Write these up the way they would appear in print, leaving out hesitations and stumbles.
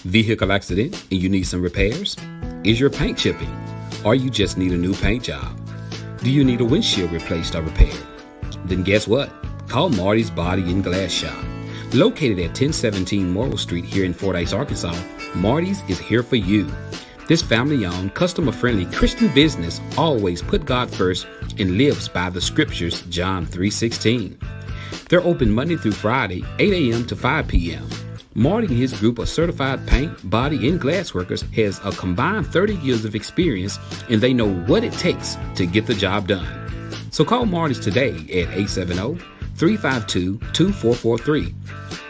Vehicle accident and you need some repairs? Is your paint chipping? Or you just need a new paint job? Do you need a windshield replaced or repaired? Then guess what? Call Marty's Body and Glass Shop. Located at 1017 Morrill Street here in Fordyce, Arkansas, Marty's is here for you. This family-owned, customer-friendly Christian business always put God first and lives by the scriptures, John 3:16. They're open Monday through Friday, 8 a.m. to 5 p.m. Marty and his group of certified paint, body, and glass workers has a combined 30 years of experience, and they know what it takes to get the job done. So call Marty's today at 870-352-2443.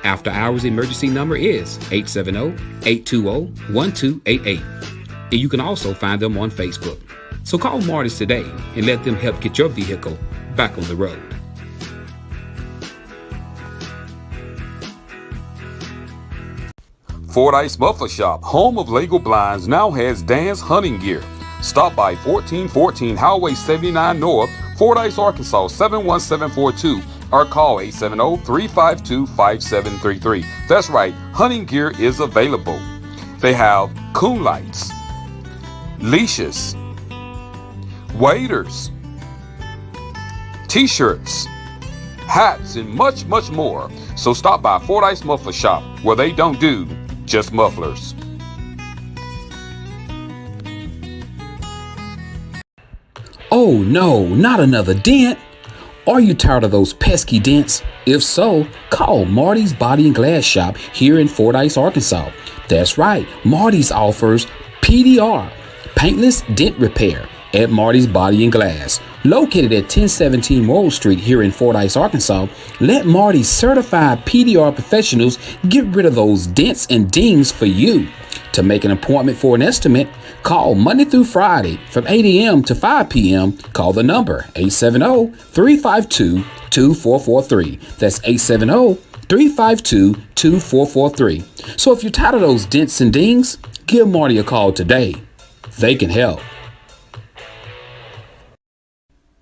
After hours emergency number is 870-820-1288. And you can also find them on Facebook. So call Marty's today and let them help get your vehicle back on the road. Fordyce Muffler Shop, home of Lego Blinds, now has Dan's hunting gear. Stop by 1414 Highway 79 North, Fordyce, Arkansas 71742, or call 870-352-5733. That's right, hunting gear is available. They have coon lights, leashes, waders, t-shirts, hats, and much, much more. So stop by Fordyce Muffler Shop, where they don't do just mufflers. Oh no, not another dent! Are you tired of those pesky dents? If so, call Marty's Body and Glass Shop here in Fordyce, Arkansas. That's right, Marty's offers PDR, paintless dent repair, at Marty's Body and Glass. Located at 1017 Morrill Street here in Fordyce, Arkansas, let Marty's certified PDR professionals get rid of those dents and dings for you. To make an appointment for an estimate, call Monday through Friday from 8 a.m. to 5 p.m. Call the number 870-352-2443. That's 870-352-2443. So if you're tired of those dents and dings, give Marty a call today. They can help.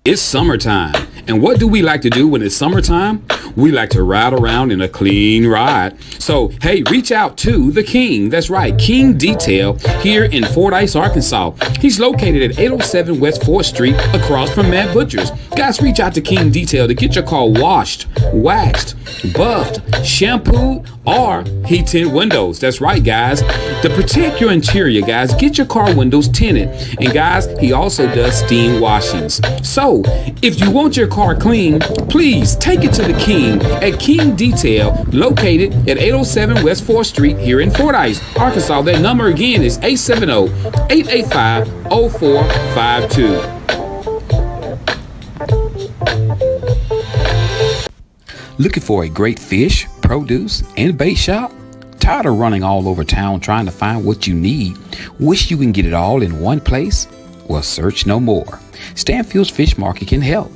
It's summertime, and what do we like to do when it's summertime? We like to ride around in a clean ride. So, hey, reach out to the King. That's right, King Detail here in Fordyce, Arkansas. He's located at 807 West 4th Street across from Matt Butcher's. Guys, reach out to King Detail to get your car washed, waxed, buffed, shampooed, or heat tint windows. That's right, guys. To protect your interior, guys, get your car windows tinted. And guys, he also does steam washings. So, if you want your car clean, please take it to the King at King Detail, located at 807 West 4th Street here in Fordyce, Arkansas. That number again is 870-885-0452. Looking for a great fish, produce, and bait shop? Tired of running all over town trying to find what you need? Wish you can get it all in one place? Well, search no more. Stanfield's Fish Market can help.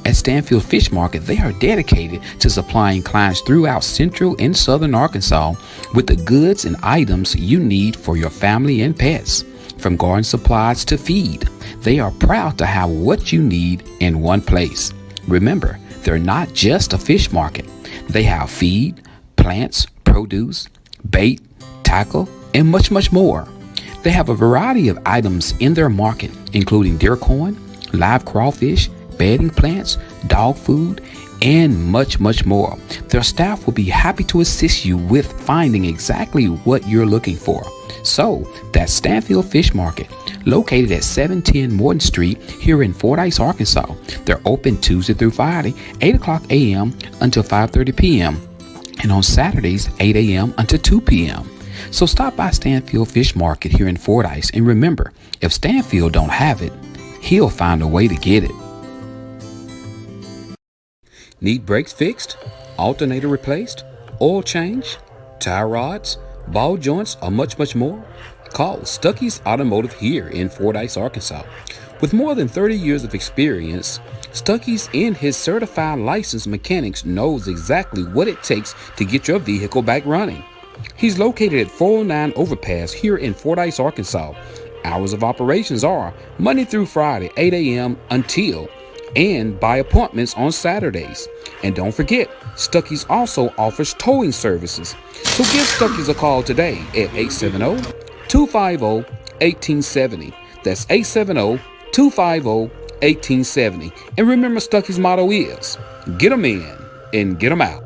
At Stanfield Fish Market, they are dedicated to supplying clients throughout central and southern Arkansas with the goods and items you need for your family and pets. From garden supplies to feed, they are proud to have what you need in one place. Remember, they're not just a fish market. They have feed, plants, produce, bait, tackle, and much, much more. They have a variety of items in their market, including deer corn, live crawfish, bedding plants, dog food, and much, much more. Their staff will be happy to assist you with finding exactly what you're looking for. So, that's Stanfield Fish Market, located at 710 Morton Street here in Fordyce, Arkansas. They're open Tuesday through Friday, 8 o'clock a.m. until 5:30 p.m. and on Saturdays, 8 a.m. until 2 p.m. So stop by Stanfield Fish Market here in Fordyce, and remember, if Stanfield don't have it, he'll find a way to get it. Need brakes fixed, alternator replaced, oil change, tie rods, ball joints, or much, much more? Call Stuckey's Automotive here in Fordyce, Arkansas. With more than 30 years of experience, Stuckey's and his certified licensed mechanics knows exactly what it takes to get your vehicle back running. He's located at 409 Overpass here in Fordyce, Arkansas. Hours of operations are Monday through Friday, 8 a.m. until and by appointments on Saturdays. And don't forget, Stuckey's also offers towing services. So give Stuckey's a call today at 870-250-1870. That's 870-250-1870. And remember, Stuckey's motto is, get 'em in and get 'em out.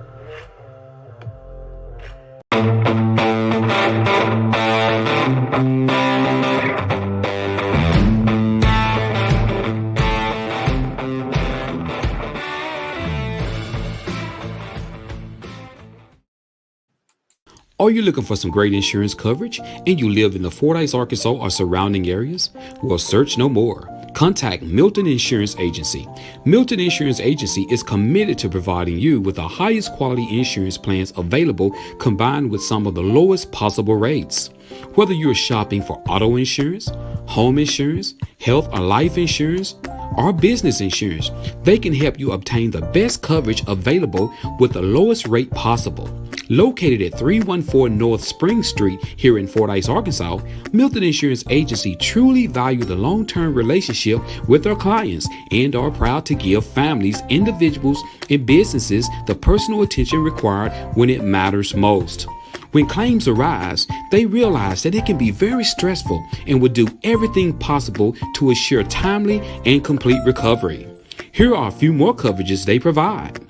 Are you looking for some great insurance coverage and you live in the Fordyce, Arkansas or surrounding areas? Well, search no more. Contact Milton Insurance Agency. Milton Insurance Agency is committed to providing you with the highest quality insurance plans available, combined with some of the lowest possible rates. Whether you're shopping for auto insurance, home insurance, health or life insurance, or business insurance, they can help you obtain the best coverage available with the lowest rate possible. Located at 314 North Spring Street here in Fordyce, Arkansas, Milton Insurance Agency truly value the long-term relationship with their clients and are proud to give families, individuals, and businesses the personal attention required when it matters most. When claims arise, they realize that it can be very stressful and will do everything possible to assure timely and complete recovery. Here are a few more coverages they provide: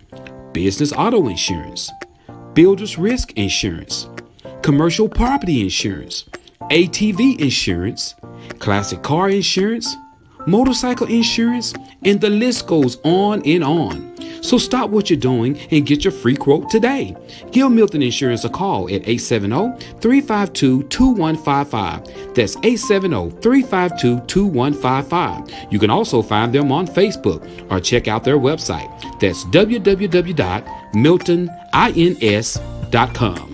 business auto insurance, builder's risk insurance, commercial property insurance, ATV insurance, classic car insurance, motorcycle insurance, and the list goes on and on. So stop what you're doing and get your free quote today. Give Milton Insurance a call at 870-352-2155. That's 870-352-2155. You can also find them on Facebook or check out their website. That's www.miltonins.com.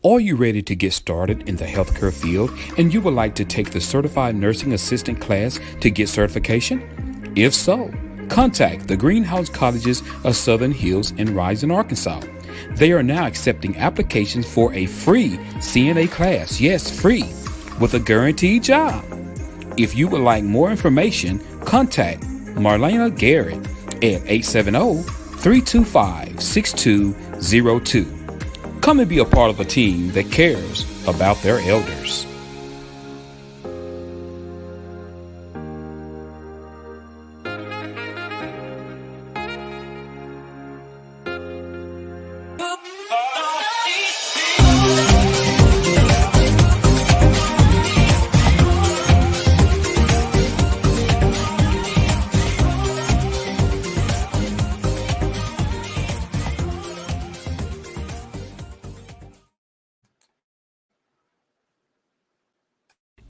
Are you ready to get started in the healthcare field and you would like to take the Certified Nursing Assistant class to get certification? If so, contact the Greenhouse Colleges of Southern Hills in Rising, Arkansas. They are now accepting applications for a free CNA class, yes, free, with a guaranteed job. If you would like more information, contact Marlena Garrett at 870-325-6202. Come and be a part of a team that cares about their elders.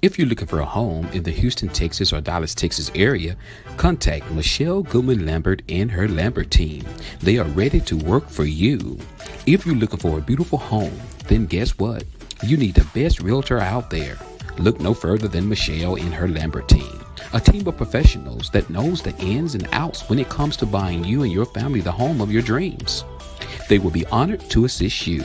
If you're looking for a home in the Houston, Texas or Dallas, Texas area, contact Michelle Goodman Lambert and her Lambert team. They are ready to work for you. If you're looking for a beautiful home, then guess what? You need the best realtor out there. Look no further than Michelle and her Lambert team. A team of professionals that knows the ins and outs when it comes to buying you and your family the home of your dreams. They will be honored to assist you.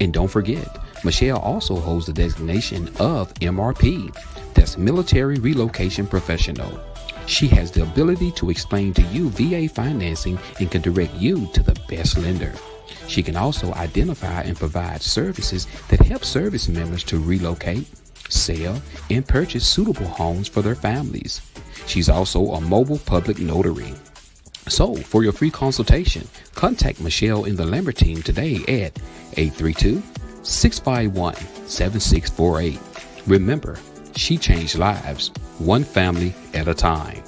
And don't forget, Michelle also holds the designation of MRP, that's Military Relocation Professional. She has the ability to explain to you VA financing and can direct you to the best lender. She can also identify and provide services that help service members to relocate, sell, and purchase suitable homes for their families. She's also a mobile public notary. So, for your free consultation, contact Michelle and the Lambert team today at 832-651-7648. Remember, she changed lives, one family at a time.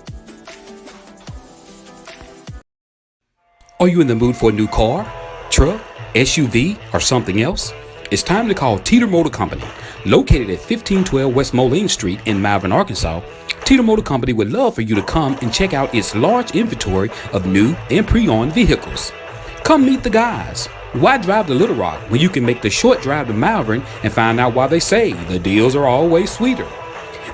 Are you in the mood for a new car, truck, SUV, or something else? It's time to call Teeter Motor Company. Located at 1512 West Moline Street in Malvern, Arkansas, Teeter Motor Company would love for you to come and check out its large inventory of new and pre-owned vehicles. Come meet the guys. Why drive to Little Rock when you can make the short drive to Malvern and find out why they say the deals are always sweeter?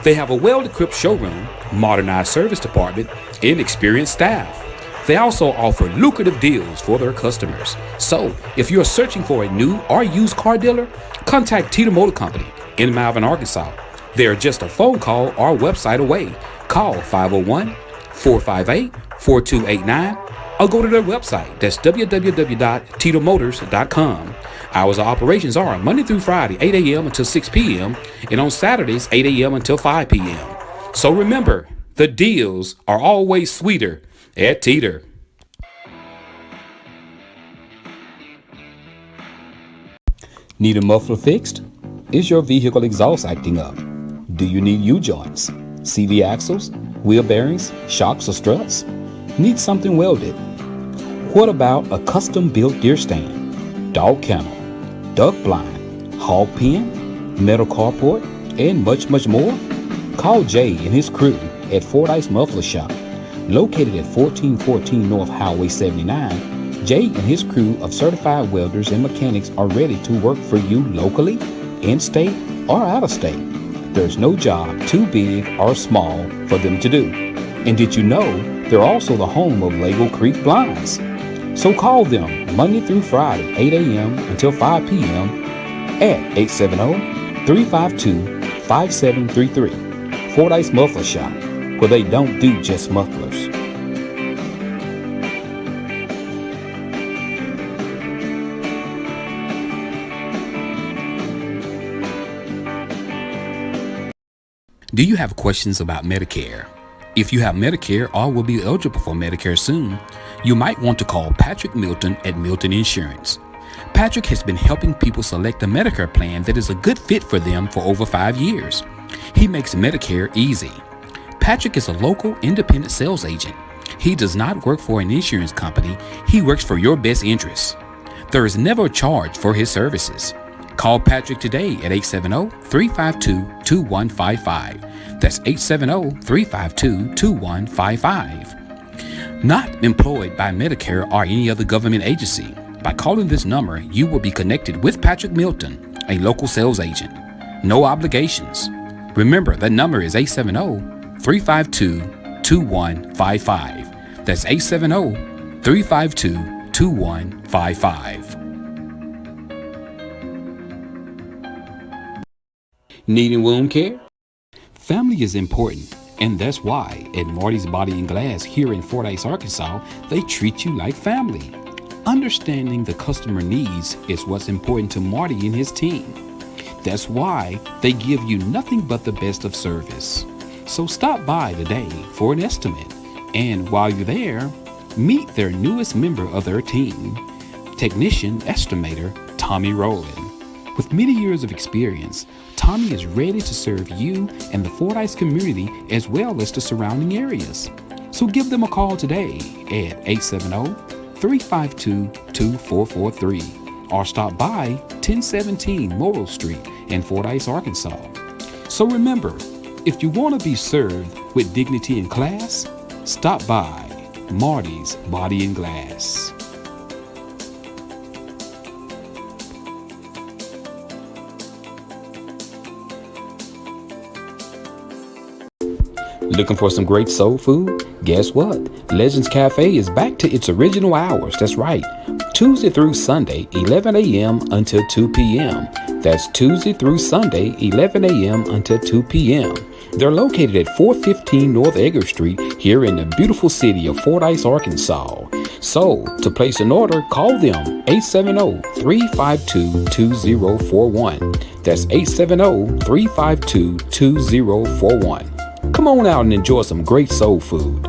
They have a well-equipped showroom, modernized service department, and experienced staff. They also offer lucrative deals for their customers. So, if you're searching for a new or used car dealer, contact Tito Motor Company in Malvern, Arkansas. They're just a phone call or website away. Call 501-458-4289 or go to their website. That's www.titomotors.com. Hours of operations are Monday through Friday, 8 a.m. until 6 p.m. and on Saturdays, 8 a.m. until 5 p.m. So remember, the deals are always sweeter at Teeter. Need a muffler fixed? Is your vehicle exhaust acting up? Do you need U-joints, CV axles, wheel bearings, shocks or struts? Need something welded? What about a custom-built deer stand, dog kennel, duck blind, hog pen, metal carport, and much, much more? Call Jay and his crew at Fordyce Muffler Shop. Located at 1414 North Highway 79, Jay and his crew of certified welders and mechanics are ready to work for you locally, in-state, or out-of-state. There's no job too big or small for them to do. And did you know they're also the home of Lego Creek Blinds? So call them Monday through Friday, 8 a.m. until 5 p.m. at 870-352-5733. Fordyce Muffler Shop, where they don't do just mufflers. Do you have questions about Medicare? If you have Medicare or will be eligible for Medicare soon, you might want to call Patrick Milton at Milton Insurance. Patrick has been helping people select a Medicare plan that is a good fit for them for over 5 years. He makes Medicare easy. Patrick is a local independent sales agent. He does not work for an insurance company. He works for your best interests. There is never a charge for his services. Call Patrick today at 870-352-2155. That's 870-352-2155. Not employed by Medicare or any other government agency. By calling this number, you will be connected with Patrick Milton, a local sales agent. No obligations. Remember, that number is 870-352-2155. That's 870-352-2155. Needing wound care? Family is important, and that's why at Marty's Body and Glass here in Fordyce, Arkansas, they treat you like family. Understanding the customer needs is what's important to Marty and his team. That's why they give you nothing but the best of service. So stop by today for an estimate, and while you're there, meet their newest member of their team, technician estimator Tommy Rowland. With many years of experience, Tommy is ready to serve you and the Fordyce community as well as the surrounding areas. So give them a call today at 870-352-2443 or stop by 1017 Morrill Street in Fordyce, Arkansas. So remember, if you want to be served with dignity and class, stop by Marty's Body and Glass. Looking for some great soul food? Guess what? Legends Cafe is back to its original hours. That's right. Tuesday through Sunday, 11 a.m. until 2 p.m. That's Tuesday through Sunday, 11 a.m. until 2 p.m. They're located at 415 North Edgar Street here in the beautiful city of Fordyce, Arkansas. So, to place an order, call them 870-352-2041. That's 870-352-2041. Come on out and enjoy some great soul food.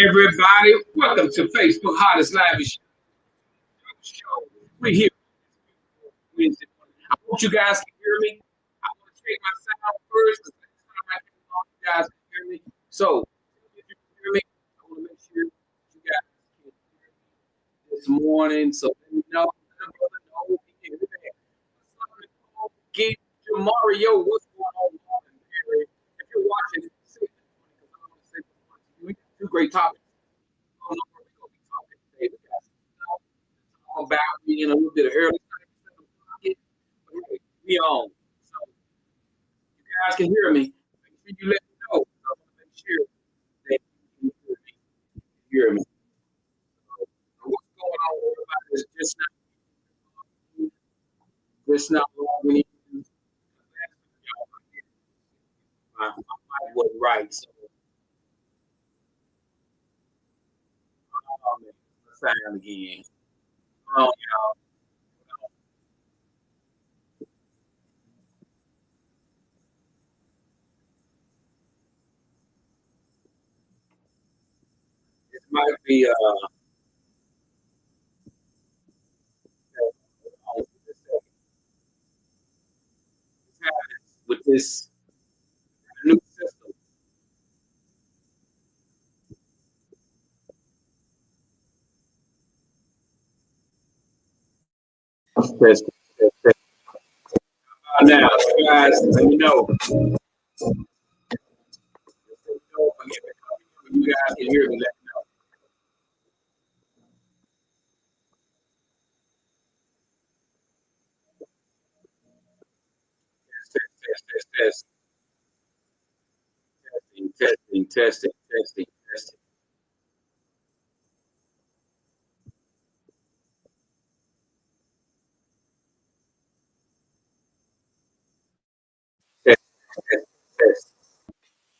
Everybody, welcome to Facebook Hottest Live Show. We're here Wednesday morning. I want you guys to hear me. I want to check my sound first because next time I come on, you guys can hear me. So, if you can hear me, I want to make sure you guys can hear me this morning. So, let me know. Let the brother know we can hear me. Get Mario, what's going on? If you're watching, say this morning because I want to say this morning to you. We got two great topics. I don't know where we're going to be talking today. We got some stuff about being a little bit of early pocket. But hey, we on. So you guys can hear me. Make sure you let me know. I want to make sure that you can hear me. Hear me. So, what's going on? Everybody is just not logging in. My mic wasn't right. So man, sound again. Hold on, y'all. This might be with this new system. Test, test. Now, guys, let me know. You guys can hear me. Let me know. Test.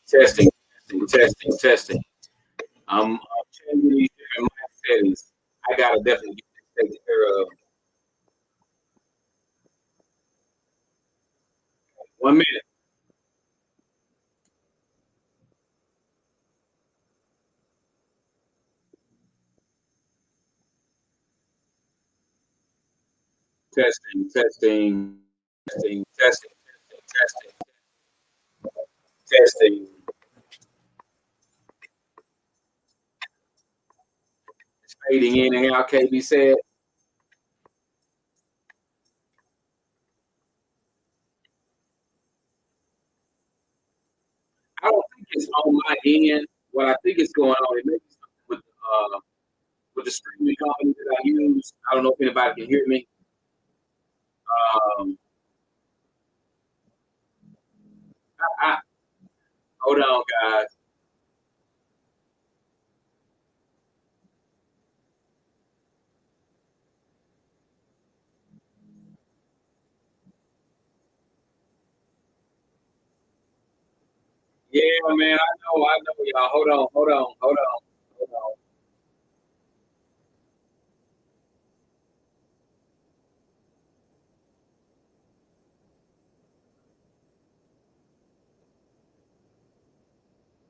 Testing. Test, test, testing. I'm changing these different mic settings. I gotta definitely get this taken care of. 1 minute. Testing. Testing. It's fading in and out. KB said, I don't think it's on my end. What I think is going on, it may be something with the streaming company that I use. I don't know if anybody can hear me. Um, I hold on, guys. Yeah, man, I know, y'all. Hold on.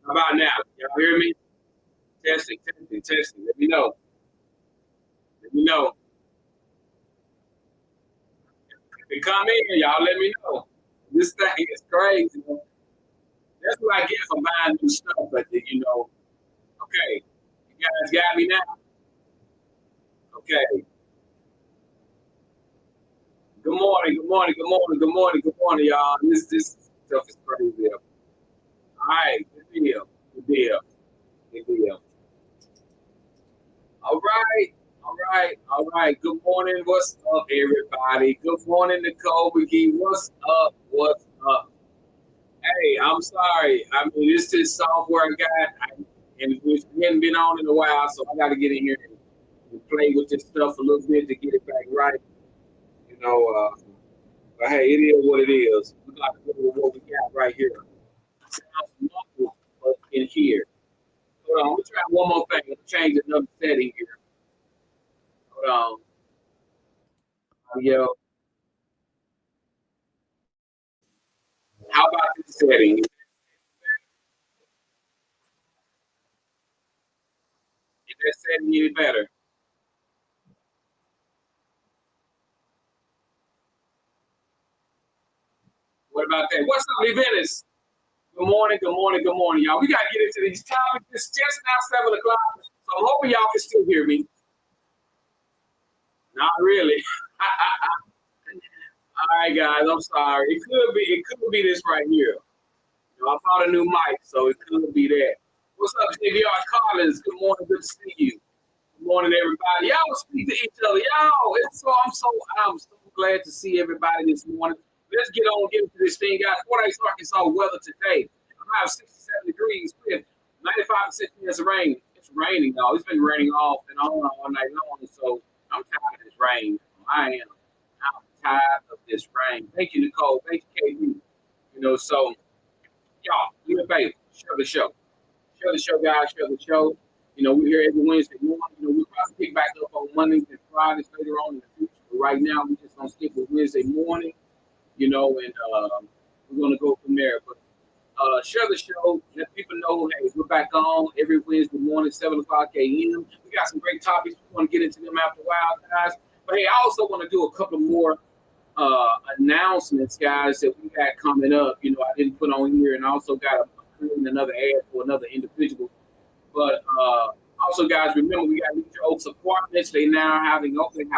How about now? Y'all hear me? Testing. Let me know. Let me know. If it come in, y'all let me know. This thing is crazy. That's what I get for buying new stuff. But okay, you guys got me now. Okay. Good morning, y'all. This stuff is crazy. All right, good deal. All right. Good morning. What's up, everybody? Good morning, Nicole McGee. What's up? Hey, I'm sorry. I mean, this is software I got, and we hadn't been on in a while, so I got to get in here and play with this stuff a little bit to get it back right. You know, but hey, it is what it is. We got to go with what we got right here. Sounds muffled, but in here. Hold on, we'll try one more thing. Let's change another setting here. Hold on. Yo, how about this setting? that said any better. What about that? What's up, Levinas? Good morning, good morning, good morning, y'all. We got to get into these topics. It's just now 7 o'clock, so I'm hoping y'all can still hear me. Not really. All right, guys, I'm sorry. It could be this right here. I bought a new mic, so it could be that. What's up, JVR Collins? Good morning, good to see you. Good morning, everybody. Y'all speak to each other. Y'all, I'm so glad to see everybody this morning. Let's get into this thing, guys. Fordyce, Arkansas weather today. I have 67 degrees with 95% chance of rain. It's raining, y'all. It's been raining off and on all night long, so I'm tired of this rain. I am. I'm tired of this rain. Thank you, Nicole. Thank you, KB. So y'all, do me a favor. Share the show. Share the show, guys. Share the show. We're here every Wednesday morning. We'll probably pick back up on Mondays and Fridays later on in the future. But right now, we're just going to stick with Wednesday morning, and we're going to go from there. But share the show. Let people know, hey, we're back on every Wednesday morning, 7 o'clock a.m. We got some great topics. We want to get into them after a while, guys. But, hey, I also want to do a couple more announcements, guys, that we got coming up. I didn't put on here, and I also got another ad for another individual. But also, guys, remember we got Leisure Oaks Apartments. They now have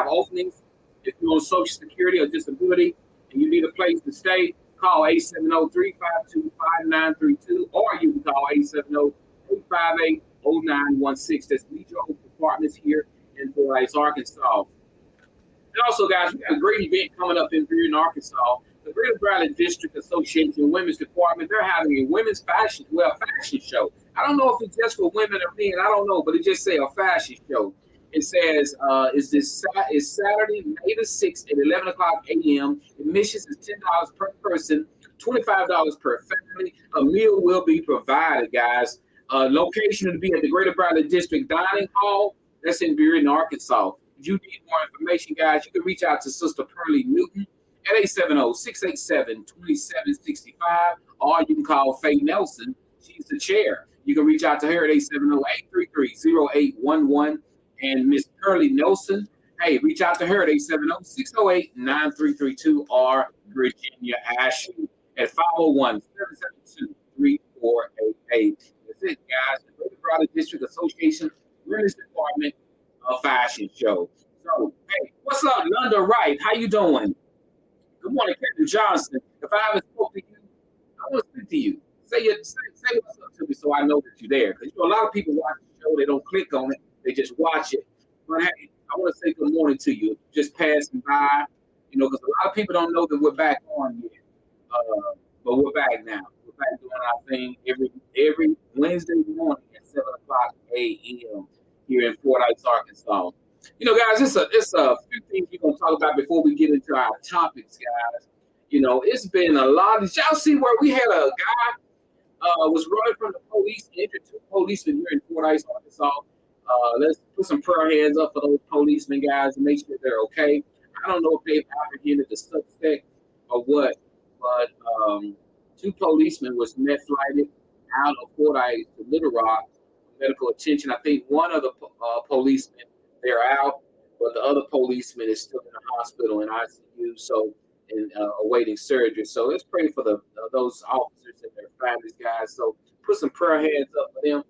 openings. If you're on Social Security or disability and you need a place to stay, call 870-352-5932, or you can call 870-858-0916. That's Leisure Oaks Apartments here in Fordyce, Arkansas. And also, guys, we got a great event coming up in Bearden, Arkansas. The Greater Bearden District Association Women's Department, they're having a women's fashion show. I don't know if it's just for women or men. I don't know, but it just say a fashion show. It says it's Saturday, May the 6th at 11 o'clock a.m. Admissions is $10 per person, $25 per family. A meal will be provided, guys. Location will be at the Greater Bearden District Dining Hall. That's in Bearden, Arkansas. If you need more information, guys, you can reach out to Sister Pearlie Newton at 870-687-2765, or you can call Faye Nelson. She's the chair. You can reach out to her at 870-833-0811. And Miss Pearlie Nelson, hey, reach out to her at 870-608-9332, or Virginia Ashley at 501-772-3488. That's it, guys. The Greater Bearden District Association Women's Department fashion show. So, hey, what's up, Lunda Wright? How you doing? Good morning, Captain Johnson. If I haven't spoken to you, I want to speak to you. Say what's up to me so I know that you're there. Because a lot of people watch the show, they don't click on it, they just watch it. But hey, I want to say good morning to you. Just passing by, because a lot of people don't know that we're back on here. But we're back now. We're back doing our thing every Wednesday morning at 7 o'clock a.m. here in Fordyce, Arkansas. Guys, it's a few things we're gonna talk about before we get into our topics, guys. It's been a lot. Did y'all see where we had a guy was running from the police, injured two policemen here in Fordyce, Arkansas? Let's put some prayer hands up for those policemen, guys, and make sure they're okay. I don't know if they've apprehended the suspect or what, but two policemen was met flighted out of Fordyce to Little Rock for medical attention. I think one of the policemen, they're out, but the other policeman is still in the hospital in ICU, and awaiting surgery. So let's pray for those officers and their families, guys. So put some prayer hands up for them.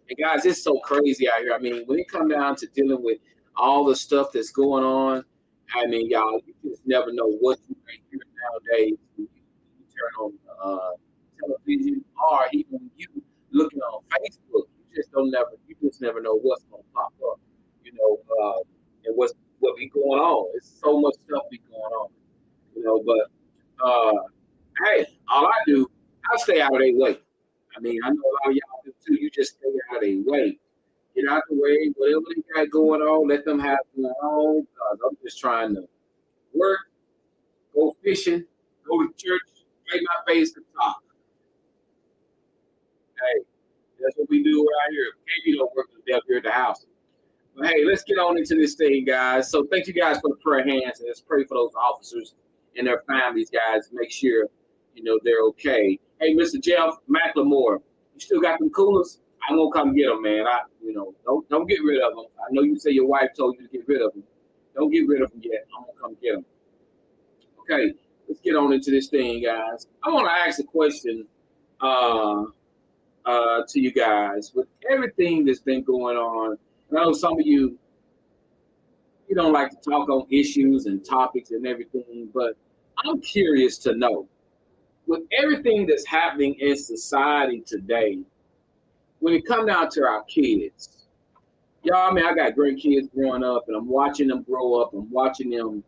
And guys, it's so crazy out here. I mean, when it comes down to dealing with all the stuff that's going on, I mean, y'all, you just never know what you may hear nowadays. When you turn on television, or even when you looking on Facebook, you just never know what's going to pop up. And what be going on. It's so much stuff be going on, but hey, all I do, I stay out of their way. I mean, I know a lot of y'all do too. You just stay out of their way. Get out the way, whatever they got going on, let them have going on. I'm just trying to work, go fishing, go to church, make my face to talk. Hey, that's what we do around here. Maybe don't work up here at the house. But hey, let's get on into this thing, guys. So thank you guys for the prayer hands, and let's pray for those officers and their families, guys. Make sure they're okay. Hey, Mr. Jeff McLemore, you still got them coolers? I'm gonna come get them, man. Don't get rid of them. I know you say your wife told you to get rid of them. Don't get rid of them yet. I'm gonna come get them. Okay, let's get on into this thing, guys. I want to ask a question to you guys with everything that's been going on. And I know some of you don't like to talk on issues and topics and everything, but I'm curious to know with everything that's happening in society today, when it comes down to our kids, y'all, I mean, I got great kids growing up, and I'm watching them grow up. I'm watching them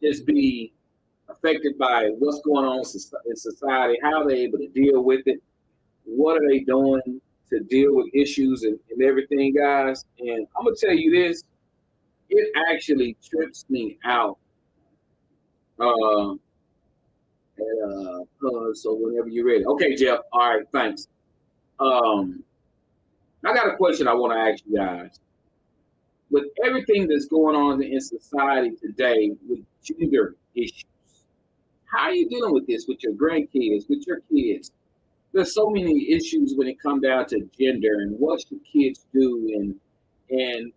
just be affected by what's going on in society, how they're able to deal with it, what are they doing to deal with issues and everything, guys. And I'm going to tell you this, it actually trips me out. So whenever you're ready. Okay, Jeff. All right, thanks. I got a question I want to ask you guys. With everything that's going on in society today with gender issues, how are you dealing with this with your grandkids, with your kids? There's so many issues when it comes down to gender and what should kids do and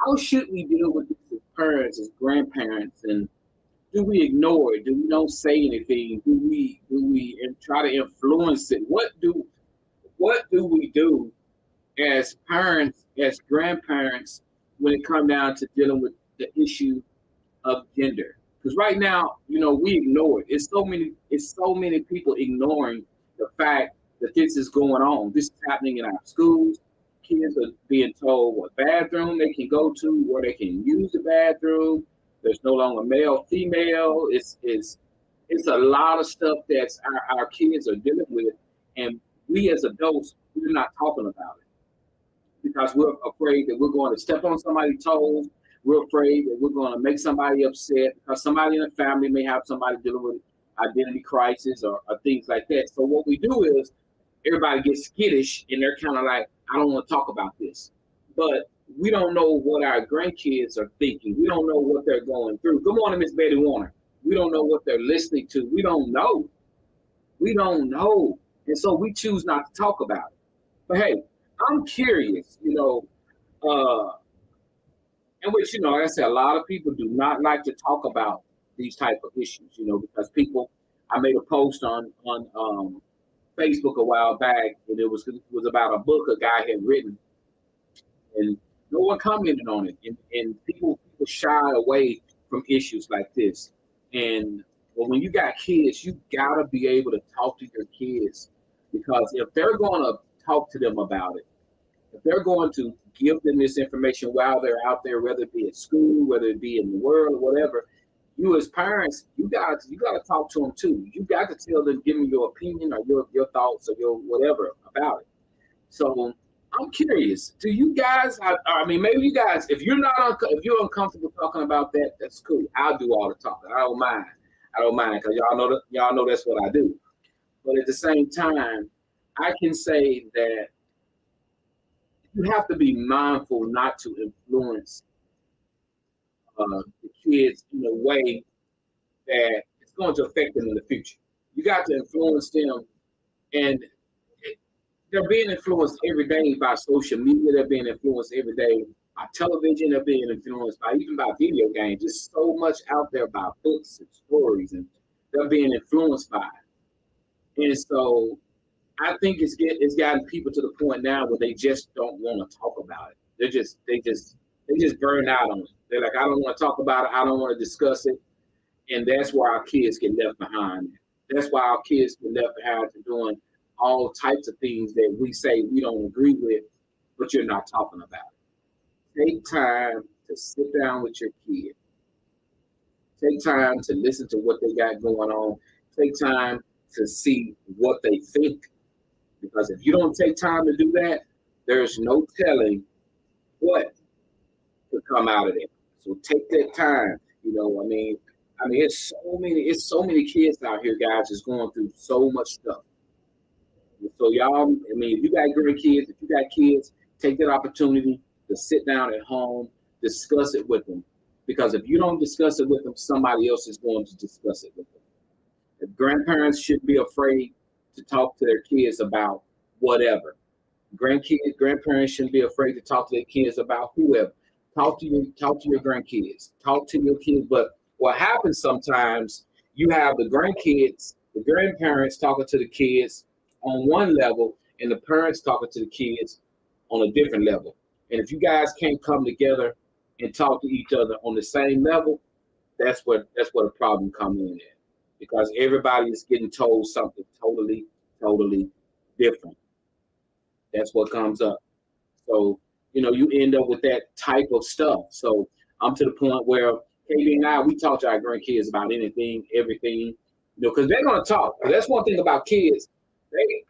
how should we deal with this as parents, as grandparents, and do we ignore it? Do we don't say anything? Do we try to influence it? What do we do as parents, as grandparents, when it comes down to dealing with the issue of gender? Because right now, we ignore it. It's so many people ignoring the fact that this is going on. This is happening in our schools. Kids are being told what bathroom they can go to, where they can use the bathroom. There's no longer male, female. It's a lot of stuff that our kids are dealing with, and we as adults, we're not talking about it because we're afraid that we're going to step on somebody's toes. We're afraid that we're going to make somebody upset because somebody in the family may have somebody dealing with identity crisis or things like that. So what we do is everybody gets skittish and they're kind of like, I don't want to talk about this. But we don't know what our grandkids are thinking. We don't know what they're going through. Good morning, Miss Betty Warner. We don't know what they're listening to. We don't know. And so we choose not to talk about it. But hey, I'm curious, and which, like I said, a lot of people do not like to talk about these type of issues, because I made a post on Facebook a while back, and it was about a book a guy had written, and no one commented on it, and people shy away from issues like this. And when you got kids, you gotta be able to talk to your kids, because if they're going to talk to them about it, if they're going to give them this information while they're out there, whether it be at school, whether it be in the world, or whatever, you as parents, you got to talk to them too. You got to tell them, give me your opinion or your thoughts or your whatever about it. So I'm curious. Do you guys? I mean, maybe you guys, if you're uncomfortable talking about that, that's cool. I'll do all the talking. I don't mind because y'all know that's what I do. But at the same time, I can say that you have to be mindful not to influence the kids in a way that it's going to affect them in the future. You got to influence them, and they're being influenced every day by social media. They're being influenced every day by television. They're being influenced even by video games. There's so much out there by books and stories, and they're being influenced by it. And so I think it's gotten people to the point now where they just don't want to talk about it. They just burn out on it. They're like, I don't want to talk about it. I don't want to discuss it. And that's why our kids get left behind. That's why our kids get left behind to doing all types of things that we say we don't agree with, but you're not talking about it. Take time to sit down with your kid. Take time to listen to what they got going on. Take time to see what they think. Because if you don't take time to do that, there's no telling what could come out of it. So take that time. I mean, it's so many kids out here, guys, is going through so much stuff. So y'all, if you got grandkids, if you got kids, take that opportunity to sit down at home, discuss it with them. Because if you don't discuss it with them, somebody else is going to discuss it with them. If grandparents shouldn't be afraid to talk to their kids about whatever. Grandparents shouldn't be afraid to talk to their kids about whoever. Talk to your grandkids. Talk to your kids. But what happens sometimes, you have the grandkids, the grandparents talking to the kids on one level, and the parents talking to the kids on a different level. And if you guys can't come together and talk to each other on the same level, that's what a problem comes in at. Because everybody is getting told something totally different. That's what comes up. So, you end up with that type of stuff. So I'm to the point where KB and I, we talk to our grandkids about anything, everything, because they're gonna talk. That's one thing about kids. We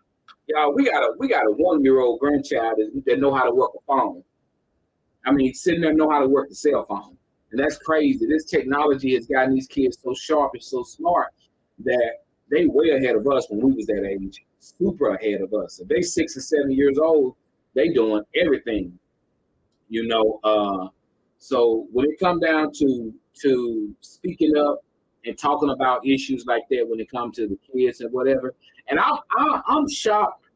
got a 1-year-old grandchild that know how to work a phone. I mean, sitting there know how to work the cell phone. And that's crazy. This technology has gotten these kids so sharp and so smart that they way ahead of us when we was that age. Super ahead of us. If they 6 or 7 years old, they doing everything. So when it come down to speaking up and talking about issues like that, when it comes to the kids and whatever, and I'm shocked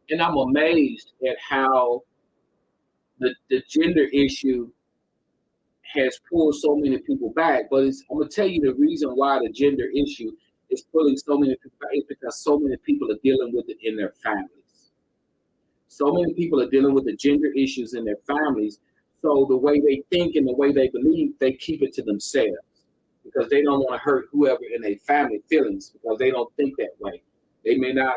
and I'm amazed at how the gender issue has pulled so many people back. But I'm gonna tell you the reason why the gender issue is pulling so many people back is because so many people are dealing with it in their families. So many people are dealing with the gender issues in their families. So the way they think and the way they believe, they keep it to themselves because they don't want to hurt whoever in their family feelings because they don't think that way. They may not,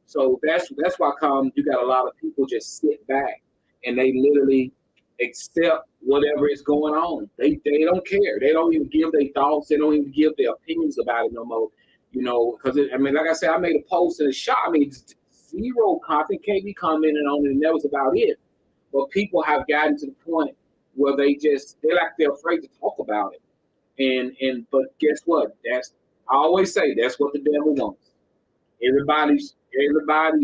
So that's why you got a lot of people just sit back and they literally accept whatever is going on. They don't care. They don't even give their thoughts. They don't even give their opinions about it no more. Because like I said, I made a post in a shot. I mean, zero content. KB commented on it, and that was about it. But people have gotten to the point where they're afraid to talk about it. But guess what? I always say that's what the devil wants. Everybody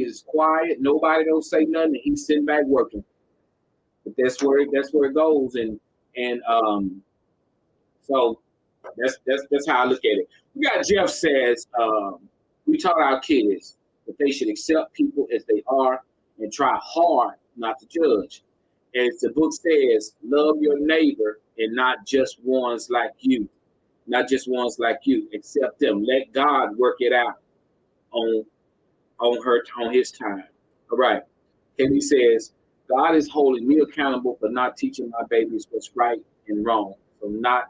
is quiet. Nobody don't say nothing. And he's sitting back working. But that's where it goes. So that's how I look at it. We got Jeff says we taught our kids that they should accept people as they are and try hard not to judge. As the book says, love your neighbor and not just ones like you. Not just ones like you. Accept them. Let God work it out on his time. All right. And he says, God is holding me accountable for not teaching my babies what's right and wrong. So not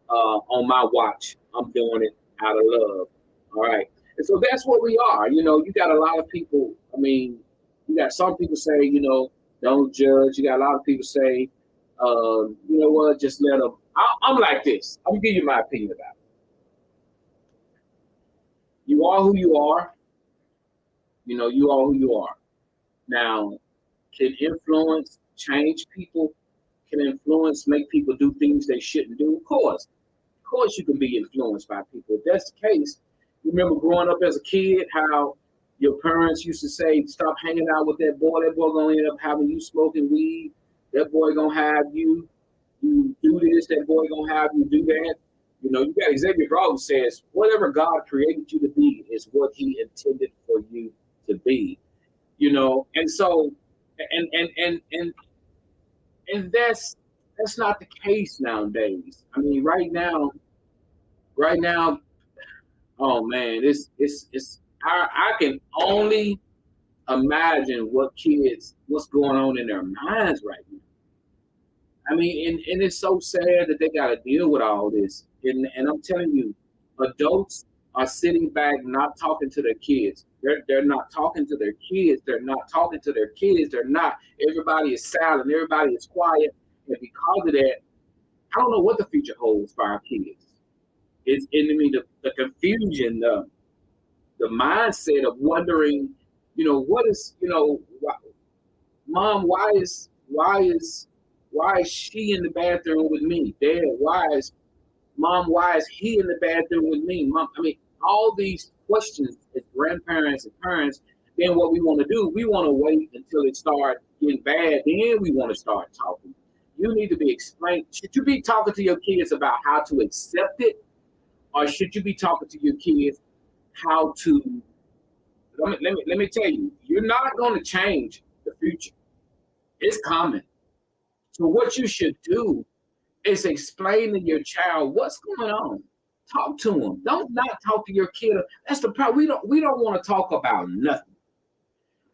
on my watch. I'm doing it out of love. All right. And so that's what we are. You got a lot of people. I mean, you got some people say, don't judge. You got a lot of people say, you know what, just let them. I'm like this. I'm going to give you my opinion about it. You are who you are. You are who you are. Now, can influence change people? Can influence make people do things they shouldn't do? Of course you can be influenced by people. If that's the case, you remember growing up as a kid, how your parents used to say, stop hanging out with that boy gonna end up having you smoking weed, that boy gonna have you do this, that boy gonna have you do that. You got Xavier Brown who says, whatever God created you to be is what he intended for you to be. And so and that's not the case nowadays. I mean, right now, oh man, I can only imagine what's going on in their minds right now. I mean, and it's so sad that they got to deal with all this. And I'm telling you, adults are sitting back, not talking to their kids. They're not talking to their kids. They're not talking to their kids. They're not. Everybody is silent. Everybody is quiet. And because of that, I don't know what the future holds for our kids. The confusion, the mindset of wondering, what is, Mom, why is she in the bathroom with me? Dad, why is he in the bathroom with me? Mom, I mean, all these questions as grandparents and parents. Then what we want to do, we want to wait until it starts getting bad. Then we want to start talking. You need to be explained. Should you be talking to your kids about how to accept it? Or should you be talking to your kids how to let me tell you, you're not going to change the future. It's coming. So what you should do is explain to your child what's going on. Talk to them. Don't not talk to your kid. That's the problem. We don't want to talk about nothing.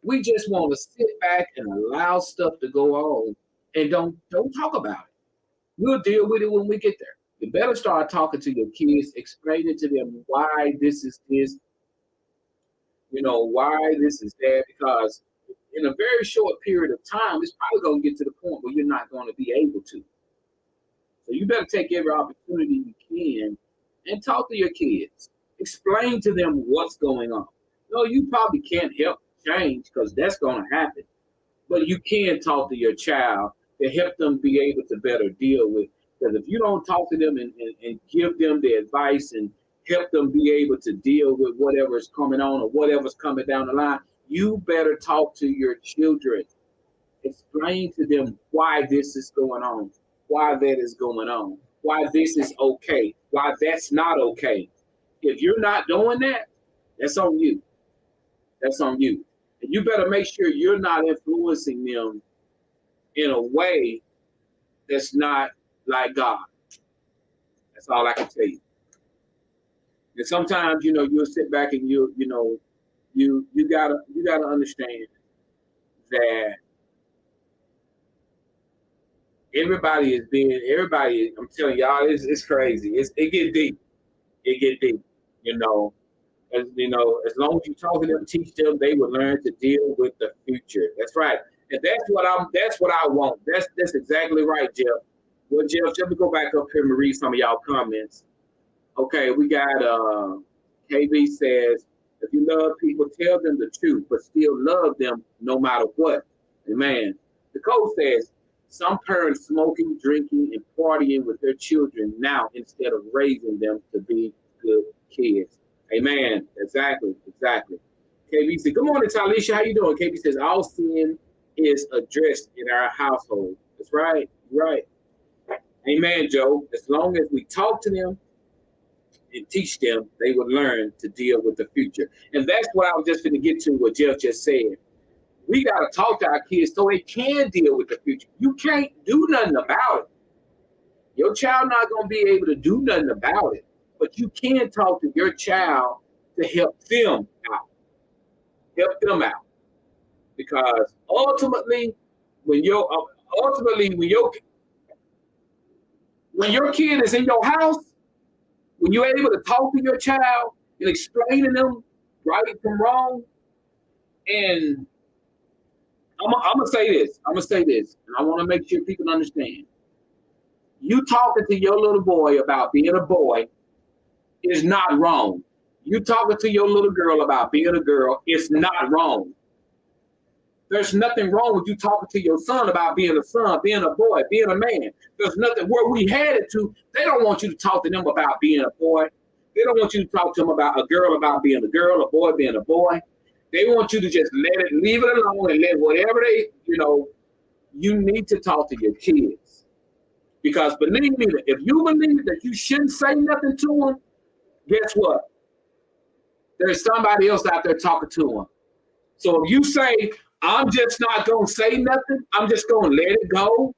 We just want to sit back and allow stuff to go on and don't talk about it. We'll deal with it when we get there. You better start talking to your kids, explaining to them why this is this, why this is that, because in a very short period of time, it's probably going to get to the point where you're not going to be able to. So you better take every opportunity you can and talk to your kids. Explain to them what's going on. No, you probably can't help change because that's going to happen. But you can talk to your child to help them be able to better deal with. Because if you don't talk to them and give them the advice and help them be able to deal with whatever's coming on or whatever's coming down the line, you better talk to your children. Explain to them why this is going on, why that is going on, why this is okay, why that's not okay. If you're not doing that, that's on you. That's on you. And you better make sure you're not influencing them in a way that's not like God. That's all I can tell you. And sometimes, you'll sit back and you gotta understand that everybody, I'm telling y'all, it's crazy. It get deep. It get deep, as long as you talk to them, teach them, they will learn to deal with the future. That's right. And that's what I want. That's exactly right, Jeff. Well, Jeff, let me go back up here and read some of y'all comments. Okay, we got KB says, if you love people, tell them the truth, but still love them no matter what. Amen. Nicole says, some parents smoking, drinking, and partying with their children now instead of raising them to be good kids. Amen. Exactly. KB said, good morning, Talisha. How you doing? KB says, all sin is addressed in our household. That's right. Right. Amen, Joe. As long as we talk to them and teach them, they will learn to deal with the future. And that's what I was just going to get to what Jeff just said. We got to talk to our kids so they can deal with the future. You can't do nothing about it. Your child not going to be able to do nothing about it, but you can talk to your child to help them out. Help them out. Because ultimately, when your kid is in your house, when you're able to talk to your child and explain to them right from wrong, and I'm gonna say this, and I want to make sure people understand. You talking to your little boy about being a boy is not wrong. You talking to your little girl about being a girl is not wrong. There's nothing wrong with you talking to your son about being a son, being a boy, being a man. There's nothing where we headed to. They don't want you to talk to them about being a boy. They don't want you to talk to them about a girl about being a girl, a boy being a boy. They want you to just leave it alone and let whatever you need to talk to your kids. Because believe me, if you believe that you shouldn't say nothing to them, guess what? There's somebody else out there talking to them. So if you say, I'm just not going to say nothing, I'm just going to let it go,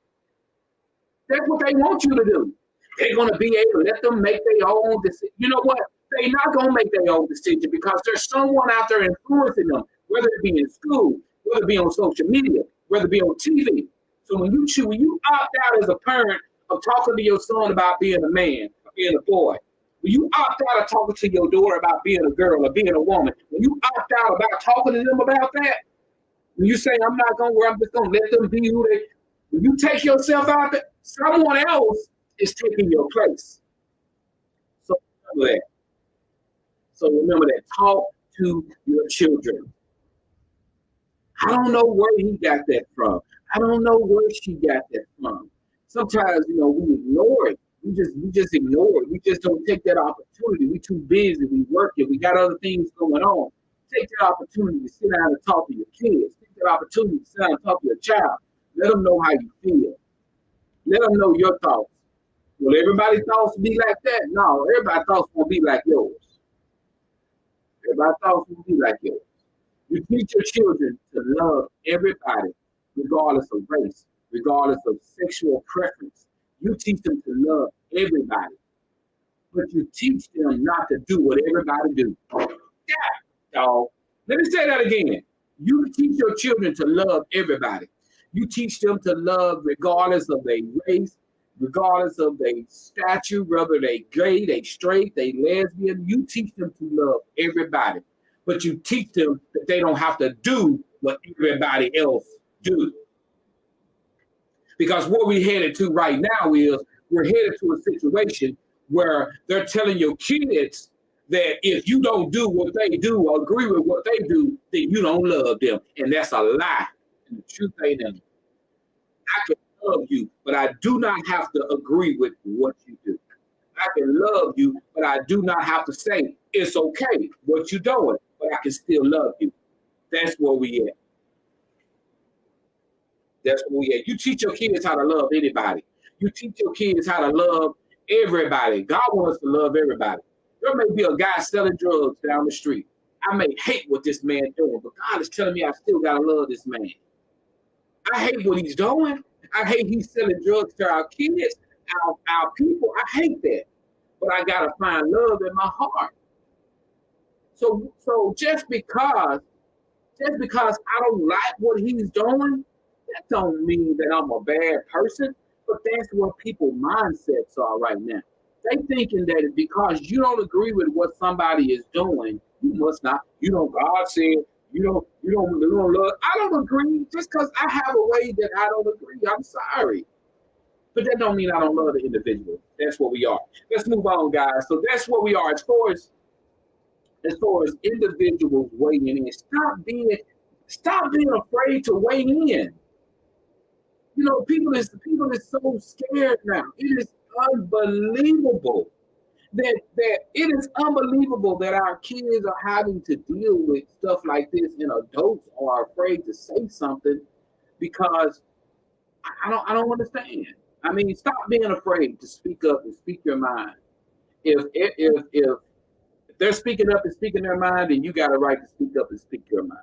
that's what they want you to do. They're going to be able to let them make their own decision. You know what? They're not going to make their own decision because there's someone out there influencing them, whether it be in school, whether it be on social media, whether it be on TV. So when you opt out as a parent of talking to your son about being a man, or being a boy, when you opt out of talking to your daughter about being a girl or being a woman, when you opt out about talking to them about that, when you say, I'm not going to, I'm just going to let them be who they, when you take yourself out there, someone else is taking your place. So remember that. Talk to your children. I don't know where he got that from. I don't know where she got that from. Sometimes, we ignore it. We just ignore it. We just don't take that opportunity. We're too busy. We working. We got other things going on. Take that opportunity to sit down and talk to your kids. Take that opportunity to sit down and talk to your child. Let them know how you feel. Let them know your thoughts. Will everybody's thoughts be like that? No, everybody's thoughts won't be like yours. Everybody's thoughts won't be like yours. You teach your children to love everybody, regardless of race, regardless of sexual preference. You teach them to love everybody, but you teach them not to do what everybody do. Yeah, dog. Let me say that again. You teach your children to love everybody. You teach them to love regardless of their race, regardless of their stature, whether they gay, they straight, they lesbian. You teach them to love everybody, but you teach them that they don't have to do what everybody else do. Because what we're headed to right now is we're headed to a situation where they're telling your kids that if you don't do what they do or agree with what they do, then you don't love them. And that's a lie. And the truth ain't in it. I can love you, but I do not have to agree with what you do. I can love you, but I do not have to say it's okay what you're doing, but I can still love you. That's where we at. That's where we at. You teach your kids how to love anybody. You teach your kids how to love everybody. God wants to love everybody. There may be a guy selling drugs down the street. I may hate what this man doing, but God is telling me I still gotta love this man. I hate what he's doing. I hate he's selling drugs to our kids, our people. I hate that. But I gotta find love in my heart. So just because I don't like what he's doing, that don't mean that I'm a bad person. But that's where people's mindsets are right now. They thinking that because you don't agree with what somebody is doing, you must not. God said you don't love. I don't agree just because I have a way that I don't agree. I'm sorry. But that don't mean I don't love the individual. That's what we are. Let's move on, guys. So that's what we are. As far as individuals weighing in, stop being afraid to weigh in. You know, people is so scared now. It is unbelievable that it is unbelievable that our kids are having to deal with stuff like this, and adults are afraid to say something because I don't understand. I mean, stop being afraid to speak up and speak your mind. If they're speaking up and speaking their mind, then you got a right to speak up and speak your mind.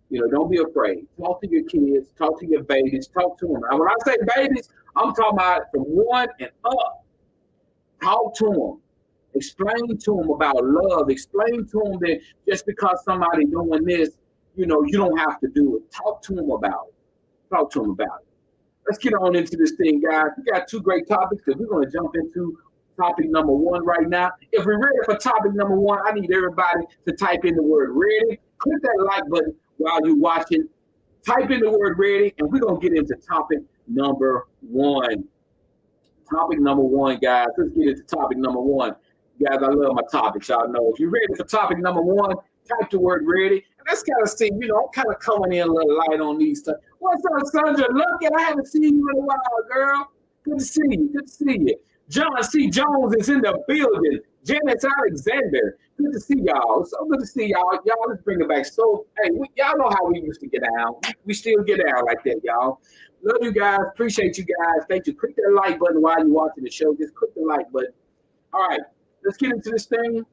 You know, don't be afraid. Talk to your kids, talk to your babies, talk to them. Now, when I say babies, I'm talking about from 1 and up. Talk to them. Explain to them about love. Explain to them that just because somebody doing this, you know, you don't have to do it. Talk to them about it. Talk to them about it. Let's get on into this thing, guys. We got two great topics because we're going to jump into topic number one right now. If we're ready for topic number one, I need everybody to type in the word ready. Click that like button while you're watching. Type in the word ready, and we're going to get into topic number one. Topic number one, guys. Let's get into topic number one. Guys, I love my topics. Y'all know. If you're ready for topic number one, type the word ready. And let's kind of see, you know, I'm kind of coming in a little light on these stuff. What's up, Sandra? Look, I haven't seen you in a while, girl. Good to see you. Good to see you. John C. Jones is in the building. Janice Alexander. Good to see y'all. So good to see y'all. Y'all, let's bring it back. So, hey, y'all know how we used to get down. We still get down like that, y'all. Love you guys. Appreciate you guys. Thank you. Click that like button while you're watching the show. Just click the like button. All right. Let's get into this thing.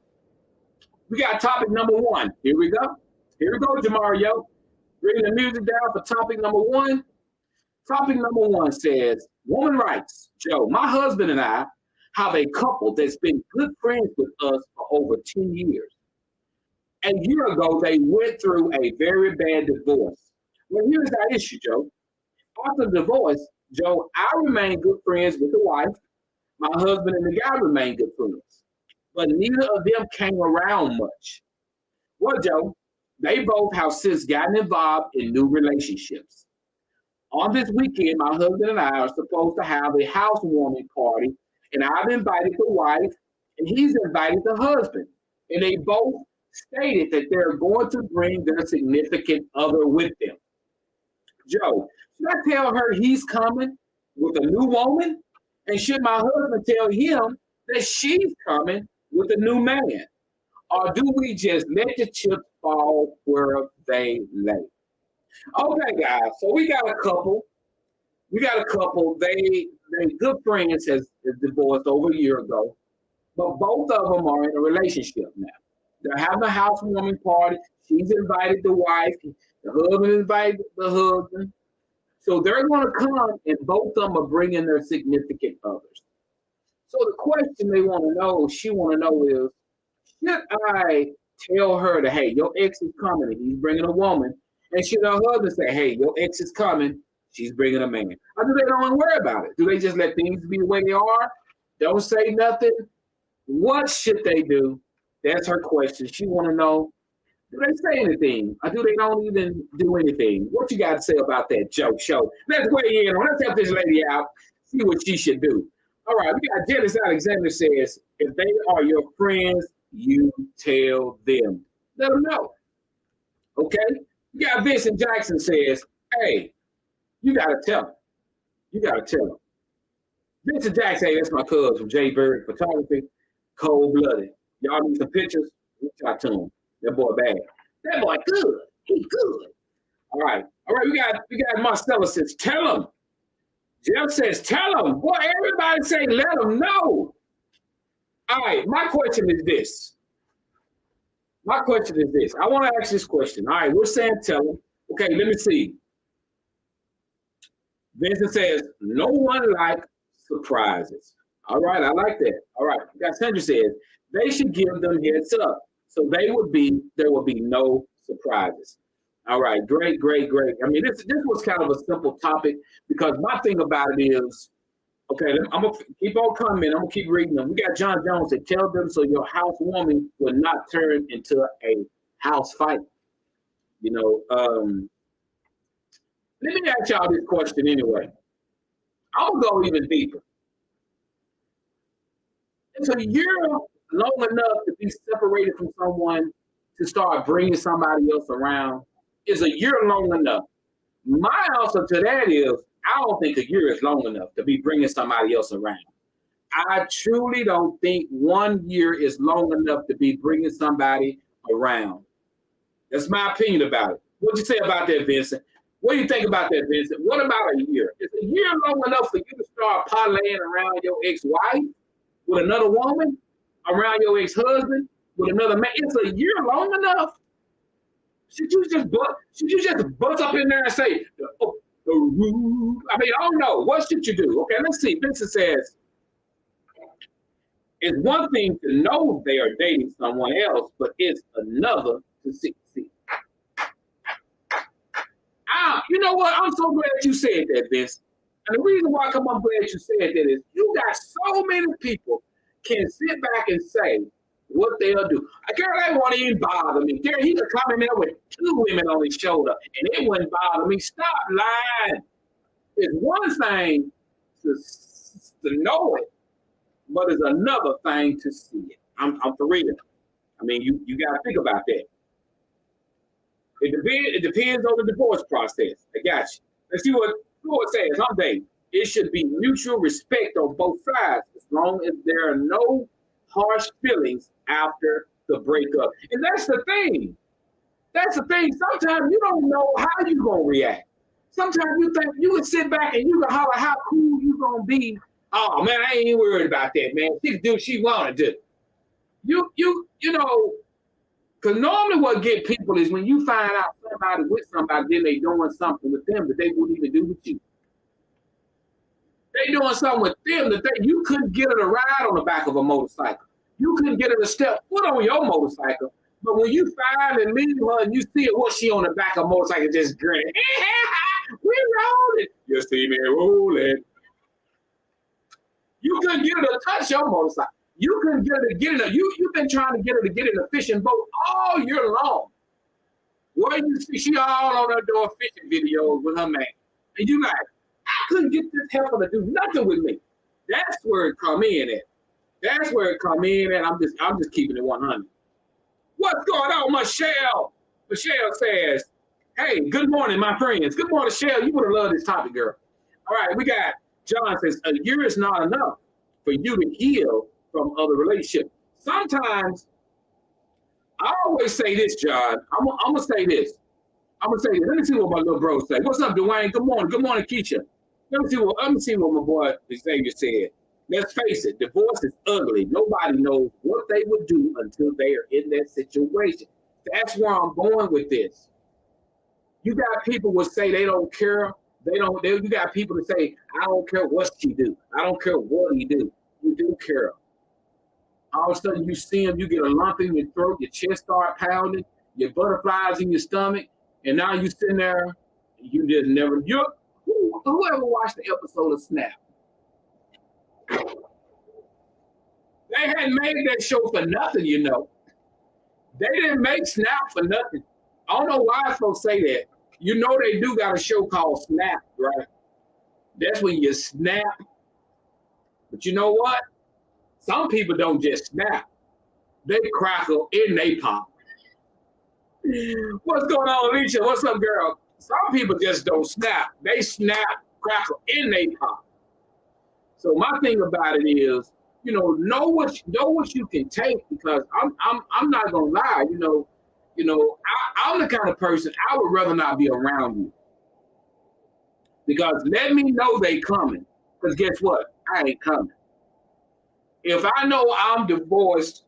We got topic number one. Here we go. Here we go, Jamario. Bringing the music down for topic number one. Topic number one says, woman rights. Joe, my husband and I have a couple that's been good friends with us for over 10 years. A year ago, they went through a very bad divorce. Well, here's our issue, Joe. After the divorce, Joe, I remain good friends with the wife. My husband and the guy remain good friends. But neither of them came around much. Well, Joe, they both have since gotten involved in new relationships. On this weekend, my husband and I are supposed to have a housewarming party, and I've invited the wife, and he's invited the husband. And they both stated that they're going to bring their significant other with them. Joe, should I tell her he's coming with a new woman? And should my husband tell him that she's coming with a new man? Or do we just let the chips fall where they lay? Okay, guys. So we got a couple. They good friends has divorced over a year ago, but both of them are in a relationship now. They're having a housewarming party. She's invited the wife. The husband invited the husband. So they're going to come, and both of them are bringing their significant others. So the question they want to know, she want to know is, should I tell her that, hey, your ex is coming and he's bringing a woman? And should her husband say, hey, your ex is coming, she's bringing a man? Or do they don't even worry about it? Do they just let things be the way they are? Don't say nothing? What should they do? That's her question. She want to know, do they say anything? Or do they don't even do anything? What you got to say about that, Joe Show? Let's weigh in on. Let's help this lady out, see what she should do. All right, we got Dennis Alexander says, if they are your friends, you tell them. Let them know. Okay? We got Vincent Jackson says, hey, you got to tell them. You got to tell them. Vincent Jackson, hey, that's my cousin from J Bird Photography, cold-blooded. Y'all need some pictures? Reach out to him. That boy bad. That boy good. He good. All right. We got Marcella says, tell him. Jeff says, tell him. Boy, everybody say, let them know. All right. My question is this. I want to ask this question. All right. We're saying tell him. Okay. Let me see. Vincent says, no one likes surprises. All right. I like that. All right. We got Sandra says, they should give them heads up. So there will be no surprises. All right, great. I mean, this was kind of a simple topic because my thing about it is, okay, I'm gonna keep on coming. I'm gonna keep reading them. We got John Jones that tell them so your housewarming will not turn into a house fight. You know, let me ask y'all this question anyway. I'm gonna go even deeper. It's a year long enough to be separated from someone to start bringing somebody else around. Is a year long enough? My answer to that is, I don't think a year is long enough to be bringing somebody else around. I truly don't think 1 year is long enough to be bringing somebody around. That's my opinion about it. What'd you say about that, Vincent? What do you think about that, Vincent? What about a year? Is a year long enough for you to start parlaying around your ex-wife with another woman? Around your ex-husband with another man? It's a year long enough? Should you just bust up in there and say, oh, I mean, I don't know. What should you do? Okay, let's see. Vincent says, it's one thing to know they are dating someone else, but it's another to see. You know what? I'm so glad you said that, Vince. And the reason why I'm glad you said that is you got so many people can sit back and say what they'll do. Girl, that won't even bother me. Girl, he could come in there with 2 women on his shoulder, and it wouldn't bother me. Stop lying. It's one thing to know it, but it's another thing to see it. I'm for real. I mean, you got to think about that. It depends on the divorce process. I got you. Let's see what Lord says. I'm dating. It should be mutual respect on both sides, as long as there are no harsh feelings after the breakup. And that's the thing. Sometimes you don't know how you're going to react. Sometimes you think you can sit back and you can holler how cool you going to be. Oh, man, I ain't worried about that, man. She can do what she want to do. You know, because normally what get people is when you find out somebody with somebody, then they doing something with them that they wouldn't even do with you. They doing something with them that you couldn't get her to ride on the back of a motorcycle. You couldn't get her to step foot on your motorcycle. But when you finally meet her and you see it, what she on the back of a motorcycle just grinning. We rolling. You see me rolling. You couldn't get her to touch your motorcycle. You couldn't get her to get in a, you've been trying to get her to get in a fishing boat all year long. Where you see she all on her door fishing videos with her man. And you like, I couldn't get this heifer to do nothing with me. That's where it come in at. I'm just keeping it 100. What's going on, Michelle? Michelle says, hey, good morning, my friends. Good morning, Michelle. You would have loved this topic, girl. All right, we got John says, a year is not enough for you to heal from other relationships. Sometimes, I always say this, John. I'm going to say this. Let me see what my little bro say. What's up, Dwayne? Good morning. Good morning, Keisha. Let me see what my boy Xavier said. let's face it, divorce is ugly. Nobody knows what they would do until they are in that situation. That's where I'm going with this. You got people who say they don't care. You got people that say, I don't care what she do. I don't care what he do. You do care. All of a sudden you see him, you get a lump in your throat, your chest start pounding, your butterflies in your stomach, and now you sitting there, you just never, whoever watched the episode of Snap? They hadn't made that show for nothing, you know. They didn't make Snap for nothing. I don't know why folks say that. You know they do got a show called Snap, right? That's when you snap. But you know what? Some people don't just snap. They crackle and they pop. What's going on, Alicia? What's up, girl? Some people just don't snap. They snap, crackle, and they pop. So my thing about it is, know what you can take, because I'm not gonna lie, I'm the kind of person I would rather not be around you. Because let me know they coming. Because guess what? I ain't coming. If I know I'm divorced,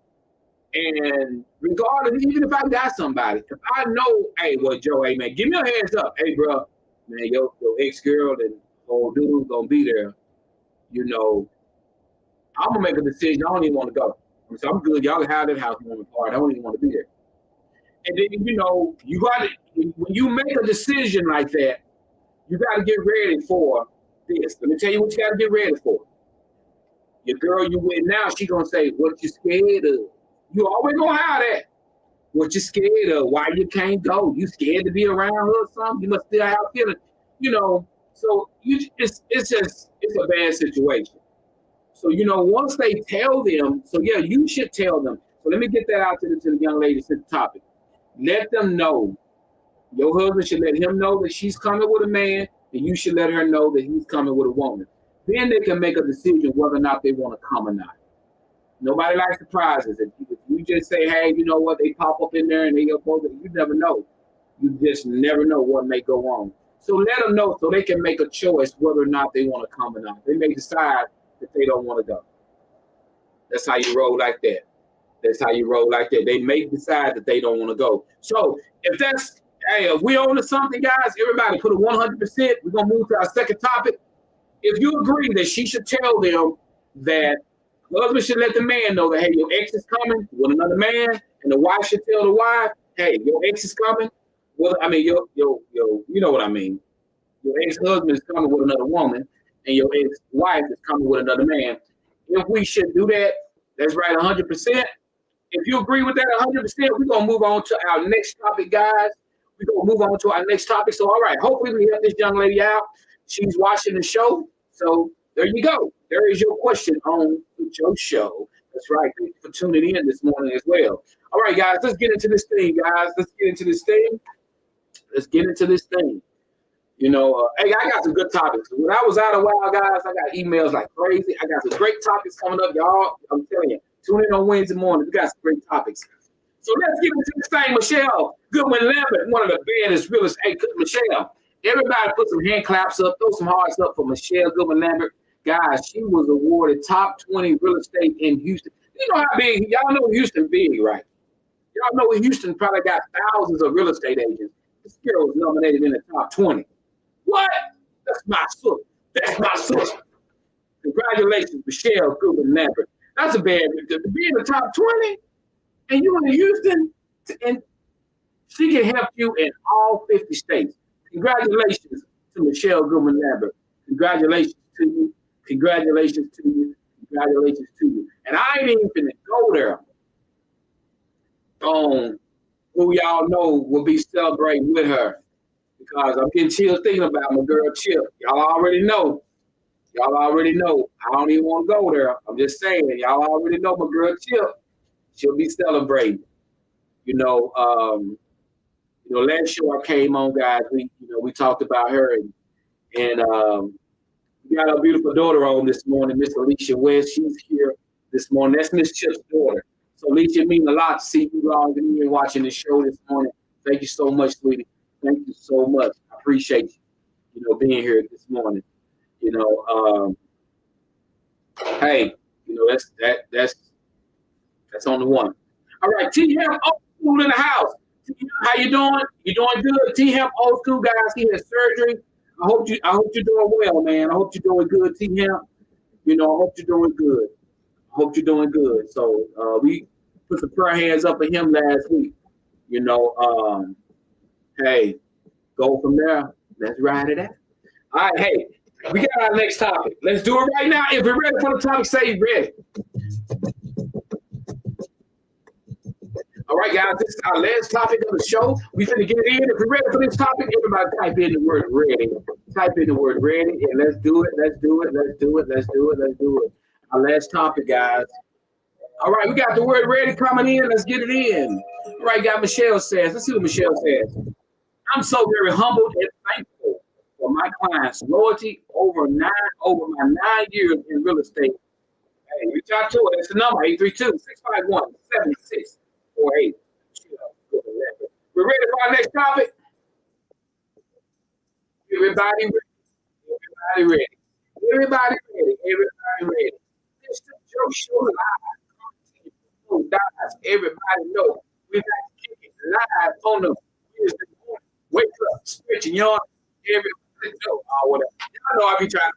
and regardless, even if I got somebody, if I know, hey, well, Joe, hey, man, give me a heads up. Hey, bro, man, your ex-girl and old dude gonna be there. I'm gonna make a decision. I don't even want to go. So I'm good. Y'all can have that house on the part. I don't even want to be there. And then, you got to, when you make a decision like that, you got to get ready for this. Let me tell you what you got to get ready for. Your girl you with now, she gonna say, what you scared of? You always gonna have that. What you scared of? Why you can't go? You scared to be around her or something? You must still have feelings. So it's a bad situation. So, once they tell them, so yeah, you should tell them. So let me get that out to the young ladies to the topic. Let them know. Your husband should let him know that she's coming with a man, and you should let her know that he's coming with a woman. Then they can make a decision whether or not they want to come or not. Nobody likes surprises. If you just say, hey, you know what, they pop up in there and they go both, you never know. You just never know what may go on. So let them know so they can make a choice whether or not they want to come or not. They may decide that they don't want to go. That's how you roll like that. They may decide that they don't want to go. So if we on to something, guys, everybody put a 100%. We're going to move to our second topic. If you agree that she should tell them that the husband should let the man know that, hey, your ex is coming with another man, and the wife should tell the wife, hey, your ex is coming. Well, I mean, you know what I mean. Your ex-husband is coming with another woman, and your ex-wife is coming with another man. If we should do that, that's right, 100%. If you agree with that 100%, we're going to move on to our next topic, guys. So, all right, hopefully we help this young lady out. She's watching the show. So there you go. There is your question on Joe's show. That's right. Thank you for tuning in this morning as well. All right, guys, let's get into this thing, guys. Hey, I got some good topics. When I was out a while, guys, I got emails like crazy. I got some great topics coming up, y'all. I'm telling you, tune in on Wednesday morning. We got some great topics. So let's get into this thing. Michelle Goodwin-Lambert, one of the baddest real estate. Michelle, everybody put some hand claps up, throw some hearts up for Michelle Goodwin-Lambert. Guys, she was awarded top 20 real estate in Houston. You know how big, y'all know Houston big, right? Y'all know Houston probably got thousands of real estate agents. This girl was nominated in the top 20. What? That's my sister. Congratulations, Michelle Goodwin-Lambert. That's a bad, to be in the top 20, and you in Houston, and she can help you in all 50 states. Congratulations to Michelle Goodwin-Lambert. Congratulations to you. And I ain't even finna go there on who y'all know will be celebrating with her, because I'm getting chills thinking about my girl Chip. Y'all already know. I don't even want to go there. I'm just saying, y'all already know my girl Chip. She'll be celebrating. Last show I came on, guys, we talked about her, and we got our beautiful daughter on this morning, Miss Alicia West. She's here this morning. That's Miss Chip's daughter. So Alicia, it means a lot to see you all here watching the show this morning. Thank you so much, sweetie. Thank you so much. I appreciate you, being here this morning. Hey, that's on the one. All right, T Hemp old school in the house. T Hemp, how you doing? You doing good? T Hemp old school guys. He had surgery. I hope you're doing well, man. I hope you're doing good, T Hemp. I hope you're doing good. I hope you're doing good. So we put some prayer hands up for him last week. You know, hey, go from there. Let's ride it out. All right, hey, we got our next topic. Let's do it right now. If you're ready for the topic, say you're ready. All right, guys, this is our last topic of the show. We finna get it in. If you're ready for this topic, everybody type in the word ready. Type in the word ready, and let's do it. Let's do it. Let's do it. Let's do it. Let's do it. Our last topic, guys. All right, we got the word ready coming in. Let's get it in. All right, got Michelle says. Let's see what Michelle says. I'm so very humbled and thankful for my clients' loyalty over my 9 years in real estate. Hey, reach out to it. It's the number 832-651-7648. We're ready for our next topic. Everybody ready. Everybody ready. Everybody ready. Everybody ready. Mr. Joe Show live. Everybody know we got to kick it live on the Wednesday morning. Wake up, stretching y'all. Everybody know. Whatever. Y'all know I be trying.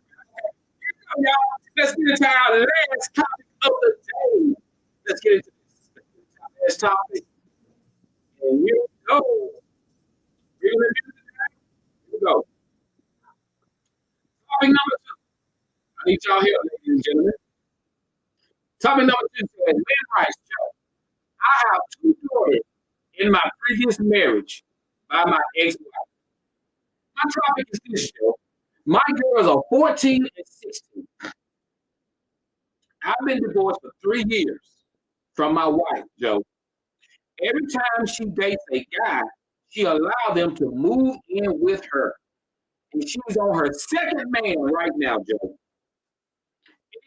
Here come y'all. Let's get into our last topic of the day. Let's get into this. Last topic. And here we go. We're going to do it tonight. Here we go. Topic number 2. I need y'all here, ladies and gentlemen. Topic number 2 says, Land Rights Joe. I have 2 daughters in my previous marriage by my ex-wife. My topic is this, Joe. My girls are 14 and 16. I've been divorced for 3 years from my wife, Joe. Every time she dates a guy, she allows them to move in with her. And she's on her second man right now, Joe.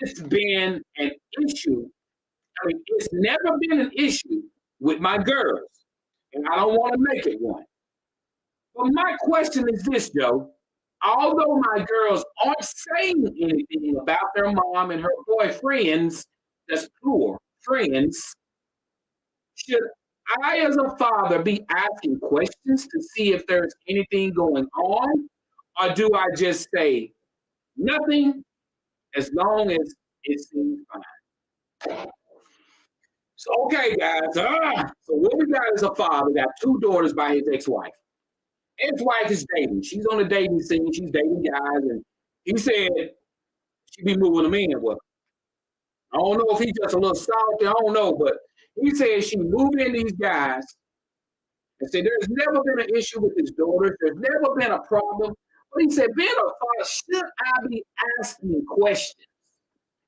It's been an issue. It's never been an issue with my girls. And I don't want to make it one. But my question is this, Joe. Although my girls aren't saying anything about their mom and her boyfriends, that's plural, friends, should I, as a father, be asking questions to see if there's anything going on? Or do I just say nothing as long as it seems fine? So, okay, guys. So what we got is a father. We got 2 daughters by his ex-wife. Ex-wife is dating. She's on the dating scene. She's dating guys. And he said she be moving them in. Well, I don't know if he's just a little salty. I don't know. But he said she moved in these guys and said there's never been an issue with his daughters. There's never been a problem. But he said, being a father, should I be asking questions?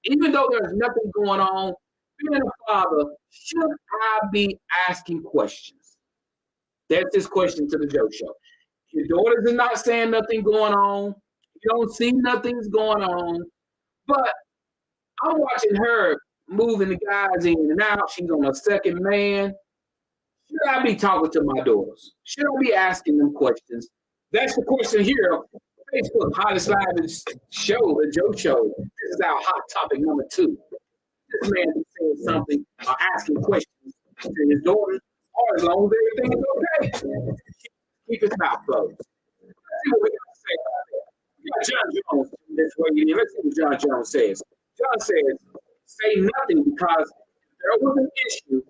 Even though there's nothing going on, being a father, should I be asking questions? That's his question to the Joe Show. Your daughters are not saying nothing going on. You don't see nothing's going on. But I'm watching her moving the guys in and out. She's on a second man. Should I be talking to my daughters? Should I be asking them questions? That's the question here. Facebook Hottest Live Show, the Joe Show. This is our hot topic number 2. This man is saying something or asking questions to his daughters, or as long as everything is okay, keep his mouth closed. Let's see what we got to say about that. We got John Jones this way. Let's see what John Jones says. John says, say nothing because if there was an issue,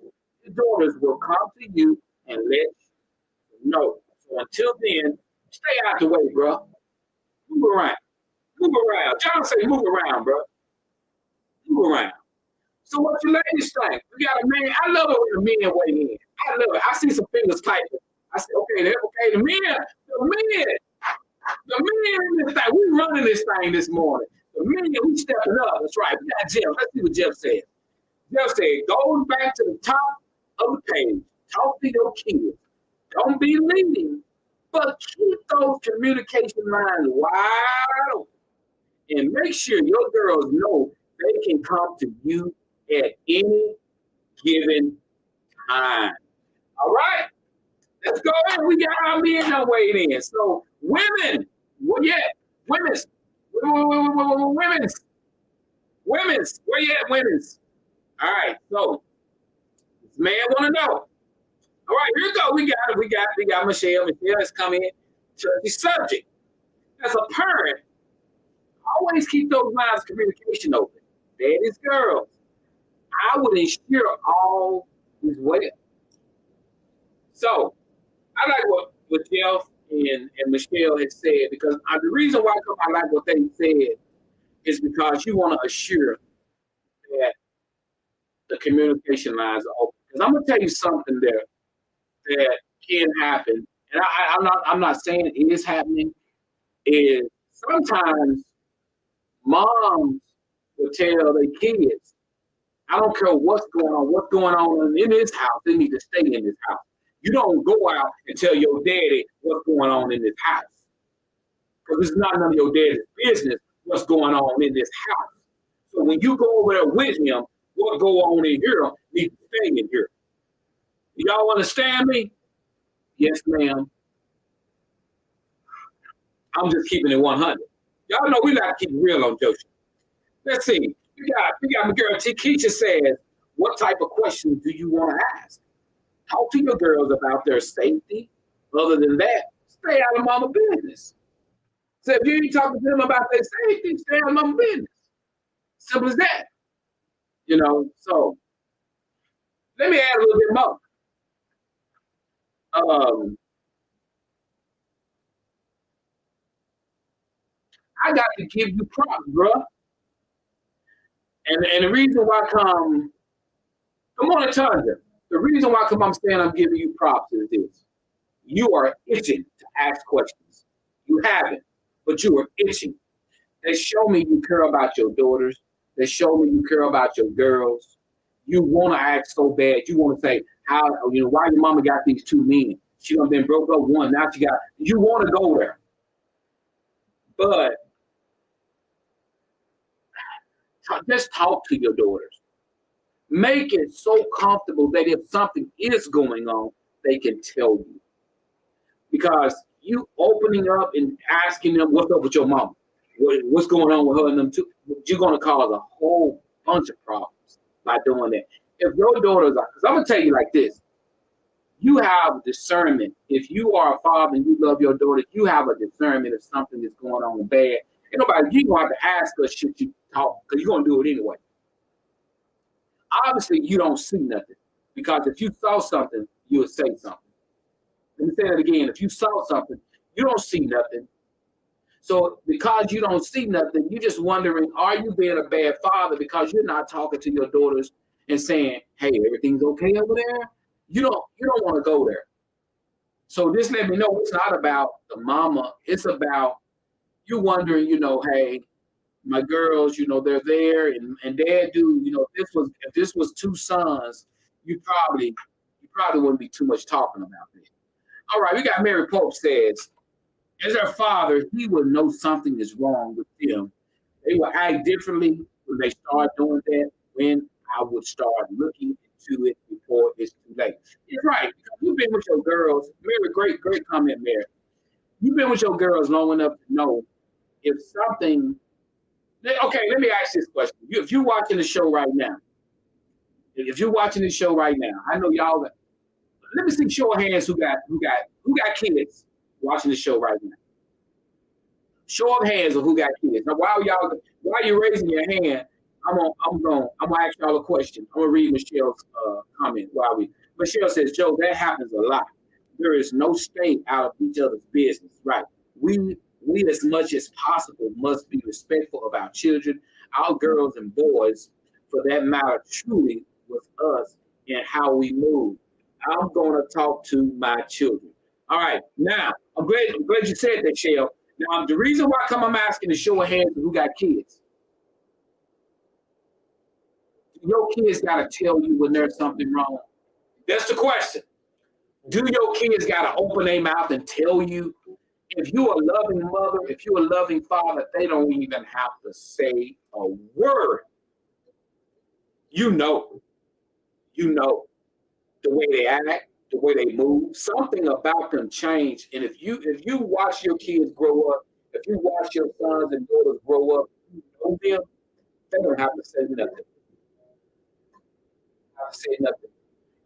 your daughters will come to you and let you know. So until then, stay out the way, bro. Move around. Move around. John say move around, bro. Move around. So what you ladies think? We got a man. I love it when the men weigh in. I love it. I see some fingers typing. I said, okay, the men in this thing. We running this thing this morning. The men, we stepping up. That's right. We got Jeff. Let's see what Jeff said. Jeff said, goes back to the top of the page. Talk to your kids. Don't be leading, but keep those communication lines wide open. And make sure your girls know they can come to you at any given time. All right? Let's go ahead. We got our men now weighing in. So women, women's Women's, where you at, women's? All right, so this man want to know. All right, here we go. We got Michelle. Michelle has come in to the subject. As a parent, always keep those lines of communication open. Daddy's girls. I would ensure all is well. So I like what Jeff and Michelle had said, because the reason why I like what they said is because you want to assure that the communication lines are open. Because I'm gonna tell you something there that can happen, and I'm not saying it is happening. Is sometimes moms will tell their kids, I don't care what's going on in this house, they need to stay in this house. You don't go out and tell your daddy what's going on in this house. Because it's not none of your daddy's business what's going on in this house. So when you go over there with him, what go on in here needs to stay in here. Y'all understand me? Yes, ma'am. I'm just keeping it 100. Y'all know we like to keep it real on Joshi. Let's see. We got my girl Keisha says, what type of questions do you want to ask? Talk to your girls about their safety. Other than that, stay out of mama business. So if you ain't talking to them about their safety, stay out of mama business. Simple as that. You know, so let me add a little bit more. I got to give you props, bruh. And the reason why come on, Tundra. The reason why I'm saying I'm giving you props is this. You are itching to ask questions. You haven't, but you are itching. They show me you care about your daughters. They show me you care about your girls. You want to ask so bad. You want to say, why your mama got these two men? She done been broke up one. Now she got, you want to go there. But just talk to your daughters. Make it so comfortable that if something is going on, they can tell you. Because you opening up and asking them what's up with your mama, what's going on with her and them too, you're going to cause a whole bunch of problems by doing that. If your daughters are, because I'm going to tell you like this, you have discernment. If you are a father and you love your daughter, you have a discernment if something is going on bad. Ain't nobody, you don't have to ask her should you talk, because you're going to do it anyway. Obviously, you don't see nothing, because if you saw something, you would say something. Let me say that again. If you saw something, you don't see nothing. So because you don't see nothing, you're just wondering, are you being a bad father because you're not talking to your daughters and saying, hey, everything's okay over there? You don't want to go there. So this let me know it's not about the mama. It's about you wondering, hey, my girls, they're there, and dad do, if this was two sons, you probably wouldn't be too much talking about it. All right, we got Mary Pope says, as our father, he would know something is wrong with them. They will act differently when they start doing that, when I would start looking into it before it's too late. It's right. You've been with your girls. Mary, great comment, Mary. You've been with your girls long enough to know if something. Okay, let me ask this question. If you're watching the show right now, I know y'all. Let me see show of hands who got kids watching the show right now. Show of hands of who got kids. Now, while you're raising your hand, I'm gonna ask y'all a question. I'm gonna read Michelle's comment. Michelle says, Joe, that happens a lot. There is no stay out of each other's business, right? We as much as possible must be respectful of our children, our girls and boys, for that matter, truly with us and how we move. I'm going to talk to my children. All right, now I'm glad you said that, Shell. Now the reason why I'm asking to show of hands who got kids. Your kids got to tell you when there's something wrong. That's the question. Do your kids got to open their mouth and tell you? If you're a loving mother, if you're a loving father, they don't even have to say a word. You know the way they act, the way they move, something about them change. And if you watch your kids grow up, if you watch your sons and daughters grow up, you know them, They don't have to say nothing. Have to say nothing.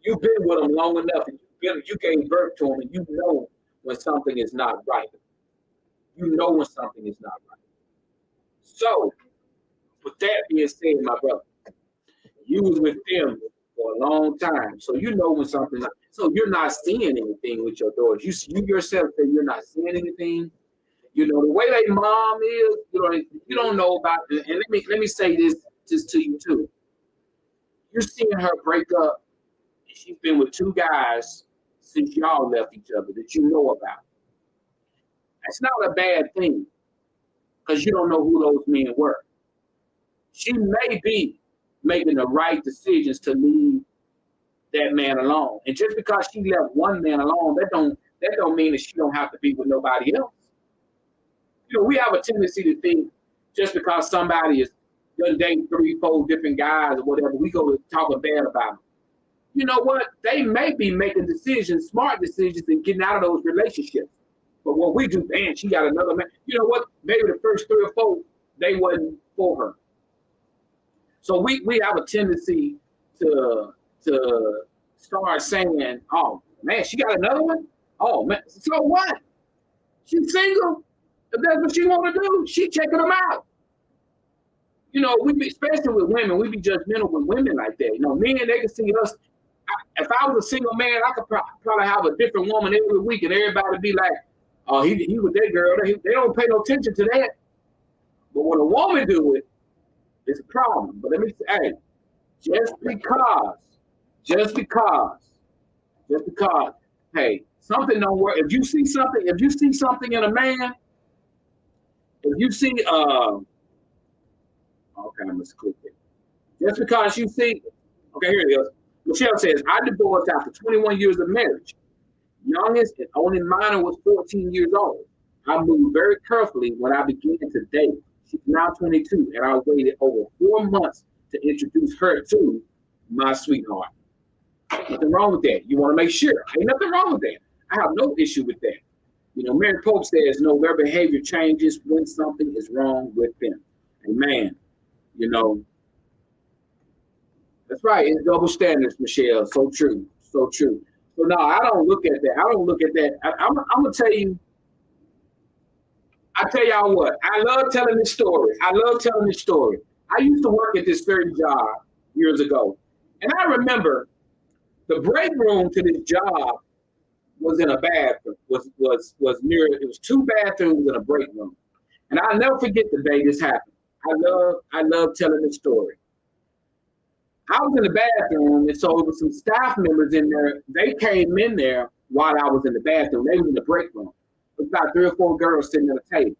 You've been with them long enough, and you gave birth to them, and you know when something is not right. You know when something is not right. So, with that being said, my brother, you was with them for a long time, so you know when something's not. So you're not seeing anything with your daughters. You yourself say you're not seeing anything. You know the way their mom is. You don't know about. And let me say this just to you too. You're seeing her break up. And she's been with two guys since y'all left each other that you know about. That's not a bad thing because you don't know who those men were. She may be making the right decisions to leave that man alone. And just because she left one man alone, that don't mean that she don't have to be with nobody else. You know, we have a tendency to think just because somebody is done dating 3, 4 different guys or whatever, we go talking bad about them. You know what? They may be making decisions, smart decisions, and getting out of those relationships. But what we do, man, she got another man. You know what? Maybe the first 3 or 4, they wasn't for her. So we have a tendency to start saying, oh, man, she got another one? Oh, man, so what? She's single. If that's what she want to do, she checking them out. You know, especially with women, we be judgmental with women like that. You know, men, they can see us. If I was a single man, I could probably have a different woman every week, and everybody be like, oh, he with that girl. They don't pay no attention to that. But when a woman do it, it's a problem. But let me say, hey, just because, hey, something don't work. If you see something in a man, if you see, okay, I'm just click it. Just because you see, okay, here it is. Michelle says, I divorced after 21 years of marriage. Youngest and only minor was 14 years old. I moved very carefully when I began to date. She's now 22, and I waited over 4 months to introduce her to my sweetheart. Nothing wrong with that. You want to make sure. Ain't nothing wrong with that. I have no issue with that. You know, Mary Pope says, no, their behavior changes when something is wrong with them. And man, you know, that's right. It's double standards, Michelle. So true. So true. So no, I don't look at that. I'm going to tell you, I tell y'all what, I love telling this story. I used to work at this very job years ago. And I remember the break room to this job was in a bathroom, was near, it was 2 bathrooms in a break room. And I'll never forget the day this happened. I love telling this story. I was in the bathroom, and so there was some staff members in there. They came in there while I was in the bathroom. They was in the break room. It was about 3 or 4 girls sitting at a table.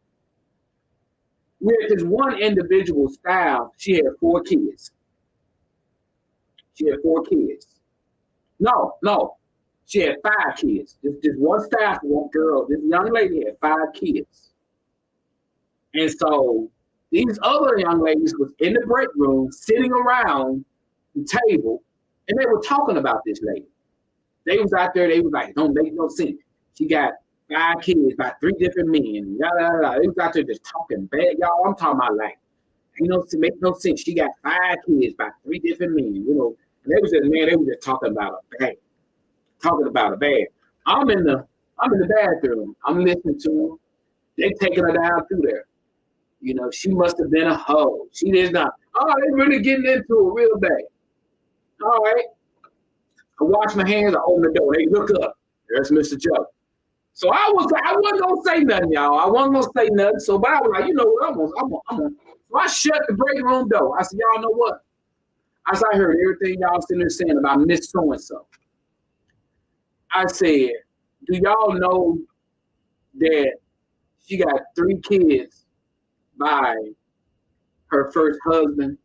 We had this one individual staff. She had 4 kids. No. She had 5 kids. This one staff, one girl, this young lady had 5 kids. And so these other young ladies was in the break room, sitting around the table, and they were talking about this lady. They was out there, they was like, don't make no sense. She got 5 kids by 3 different men. They was out there just talking bad. Y'all, I'm talking about like, you know, to make no sense. She got 5 kids by 3 different men, you know. And they was just talking about a bad. I'm in the bathroom. I'm listening to them. They taking her down through there. You know, she must have been a hoe. She is not. Oh, they really getting into it real bad. All right. I wash my hands. I open the door. They look up. There's Mr. Joe. So I wasn't gonna say nothing, y'all. I wasn't gonna say nothing. So, but I was like, you know what? I'm gonna. So I shut the break room door. I said, y'all know what? I heard everything y'all sitting there saying about Miss So and So. I said, do y'all know that she got 3 kids by her first husband?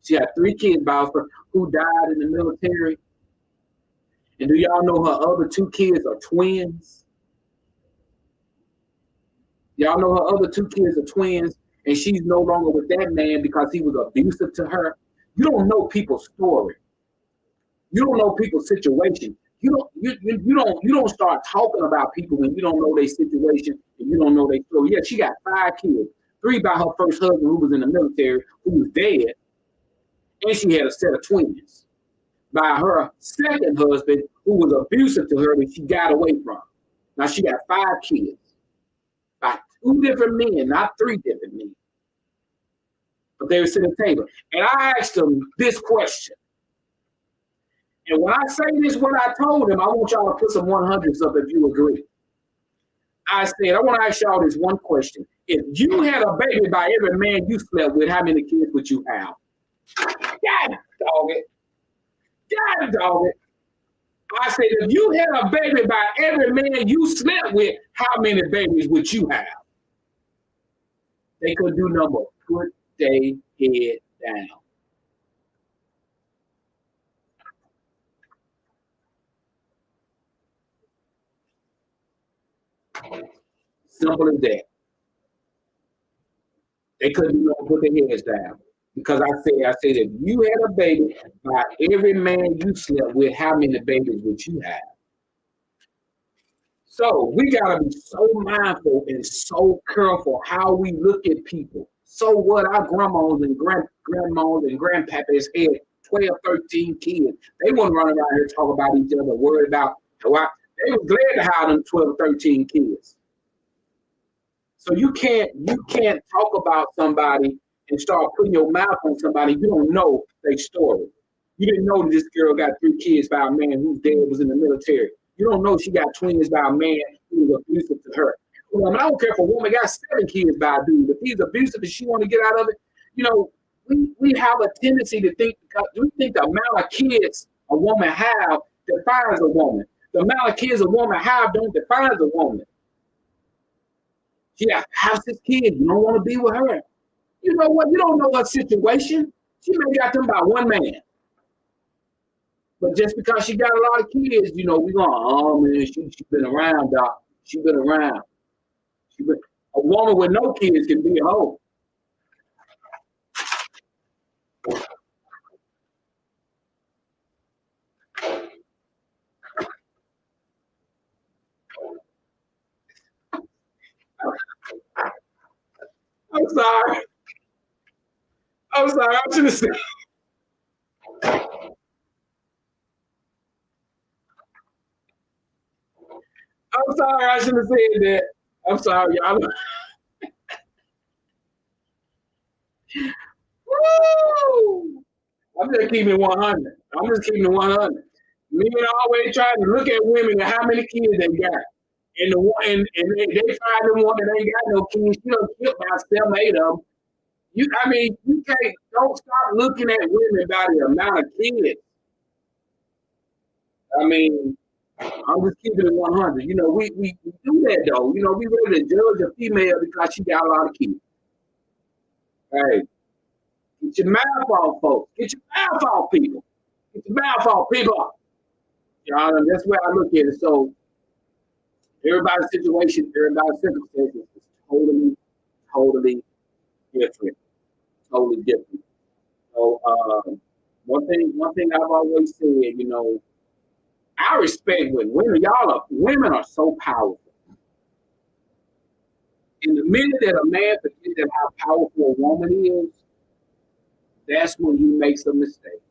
She had 3 kids by her first, who died in the military. And do y'all know her other 2 kids are twins? Y'all know her other 2 kids are twins, and she's no longer with that man because he was abusive to her. You don't know people's story. You don't know people's situation. You don't start talking about people when you don't know their situation and you don't know their story. Yeah, she got 5 kids. 3 by her first husband who was in the military, who was dead, and she had a set of twins by her second husband who was abusive to her that she got away from. Now she got 5 kids by 2 different men, not 3 different men. But they were sitting at the table. And I asked them this question. And when I say this, what I told them, I want y'all to put some 100s up if you agree. I said, I want to ask y'all this one question. If you had a baby by every man you slept with, how many kids would you have? God dog it. God dog it. I said, if you had a baby by every man you slept with, how many babies would you have? They couldn't do no more. Put their head down. Simple as that. They couldn't do no more, put their heads down. Because I said, if you had a baby by every man you slept with, how many babies would you have? So we gotta be so mindful and so careful how we look at people. So what our grandmas and grandmas and grandpapas had 12, 13 kids. They wouldn't run around here talk about each other, worried about why. They were glad to have them 12, 13 kids. So you can't talk about somebody and start putting your mouth on somebody you don't know their story. You didn't know that this girl got 3 kids by a man whose dad was in the military. You don't know she got twins by a man who was abusive to her. Well, I mean, I don't care if a woman got 7 kids by a dude. If he's abusive and she want to get out of it, you know, we have a tendency to think, because we think the amount of kids a woman have defines a woman. The amount of kids a woman have don't define a woman. She has 6 kids. You don't want to be with her. You know what? You don't know her situation. She may got them by one man. But just because she got a lot of kids, you know, we going, oh man, she been around, doc. She been around. A woman with no kids can be a hoe. I'm sorry. I should have said. I'm sorry, I should have said that. I'm sorry, y'all. Woo! I'm just keeping it 100. I'm just keeping it 100. Men always try to look at women and how many kids they got. And they try the one that ain't got no kids. She done killed by 7, 8 of them. You don't stop looking at women by the amount of kids. I mean, I'm just keeping it 100. You know, we do that though. You know, we ready to judge a female because she got a lot of kids. Hey, get your mouth off, folks. Get your mouth off, people. Get your mouth off, people. Y'all, that's where I look at it. So everybody's situation, everybody's circumstances is totally different. Totally different. So one thing I've always said, you know, I respect women. Women are so powerful. In the minute that a man forgets how powerful a woman is, that's when he makes a mistake.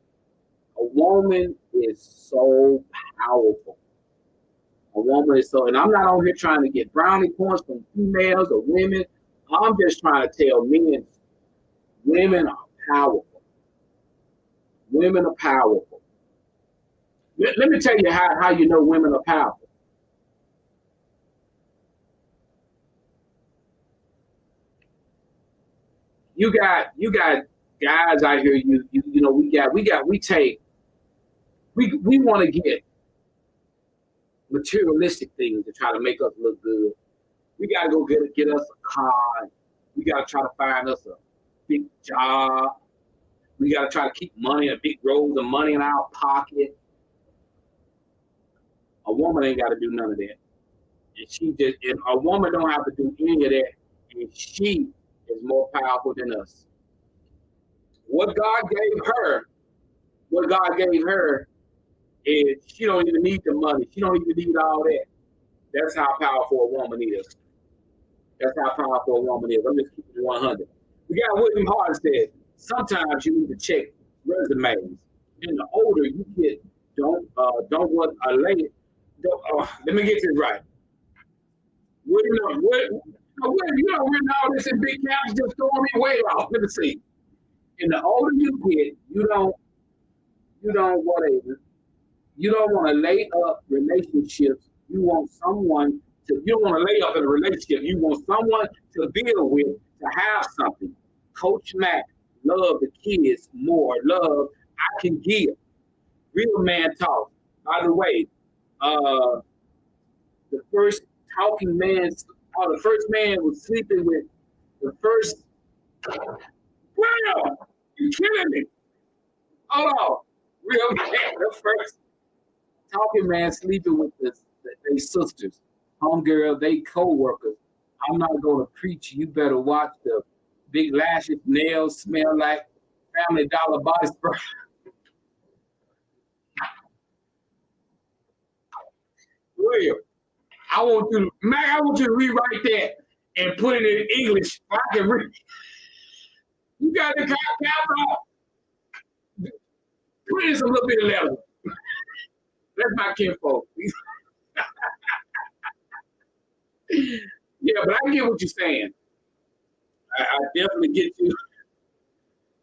A woman is so powerful. A woman is so, and I'm not on here trying to get brownie points from females or women. I'm just trying to tell men, women are powerful. Women are powerful. Let me tell you how you know women are powerful. You got guys out here. You know we want to get materialistic things to try to make us look good. We got to go get us a car. We got to try to find us a big job. We got to try to keep money, a big rolls of money in our pocket. A woman ain't got to do none of that. And a woman don't have to do any of that. And she is more powerful than us. What God gave her is she don't even need the money. She don't even need all that. That's how powerful a woman is. That's how powerful a woman is. I'm just keeping it 100. We got William Hart said, sometimes you need to check resumes. And the older you get, don't want a lady. Let me get this right. William, you don't read all this in big caps, just throwing me way off. Let me see. And the older you get, you don't want to lay up relationships. You want someone to. You don't want to lay up in a relationship. You want someone to build with, to have something. Coach Mac, love the kids more. Love I can give. Real man talk. By the way, the first talking man, or the first man was sleeping with the first. Wow, you killing me. Hold on. Real man, the first talking man sleeping with they sisters, homegirl, they co-workers. I'm not going to preach. You better watch the big lashes, nails smell like Family Dollar body spray. William, I want you to rewrite that and put it in English. So I can read. You got the cap off. Put in some little bit of leather. That's my kinfolk. Yeah, but I get what you're saying. I definitely get you.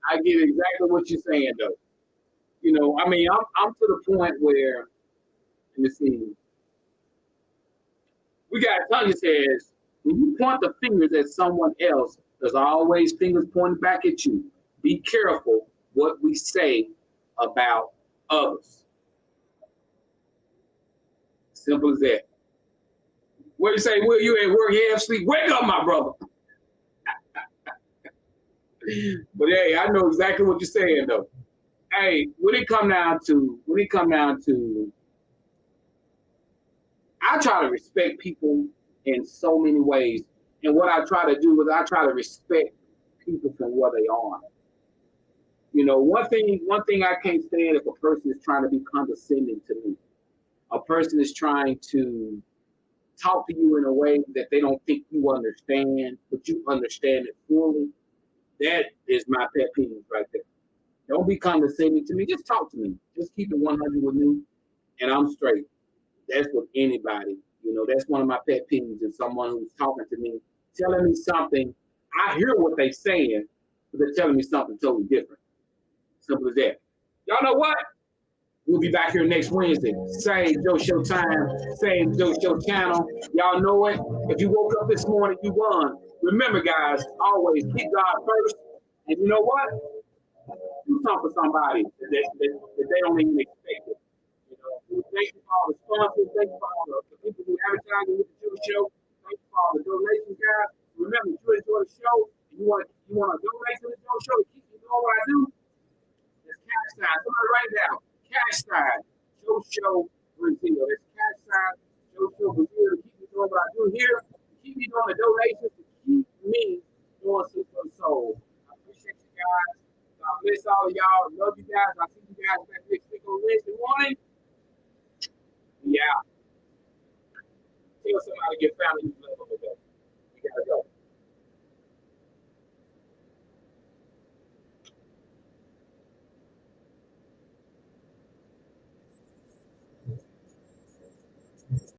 I get exactly what you're saying, though. You know, I mean, I'm to the point where, let me see. We got Tanya says, when you point the fingers at someone else, there's always fingers pointing back at you. Be careful what we say about others. Simple as that. What do you say? Will you at work? Yeah, sleep. Wake up, my brother. But hey, I know exactly what you're saying, though. Hey, when it come down to, I try to respect people in so many ways, and what I try to do is I try to respect people for where they are. You know, one thing I can't stand if a person is trying to be condescending to me. A person is trying to talk to you in a way that they don't think you understand, but you understand it fully. That is my pet peeve right there. Don't be condescending to me. Just talk to me. Just keep it 100 with me, and I'm straight. That's with anybody. You know, that's one of my pet peeves is someone who's talking to me, telling me something. I hear what they're saying, but they're telling me something totally different. Simple as that. Y'all know what? We'll be back here next Wednesday. Same Joe Show time, same Joe Show channel. Y'all know it. If you woke up this morning, you won. Remember, guys, always keep God first. And you know what? Do something for somebody that they don't even expect it. You know, thank you for all the sponsors. Thank you for all the people who advertise with the Joe Show. Thank you for all the donations, guys. Remember, if you enjoy the show and you want to donate to the Joe Show to keep me doing what I do, there's cash sign. Somebody write it down. Cash sign. Joe Show Brazil. There's cash sign. Joe Show Brazil to keep me doing what I do here. To keep me doing the donations. To keep me doing Super Soul. I appreciate you guys. God bless all of y'all. Love you guys. I'll see you guys back next week on Wednesday morning. Yeah. Tell somebody to get family.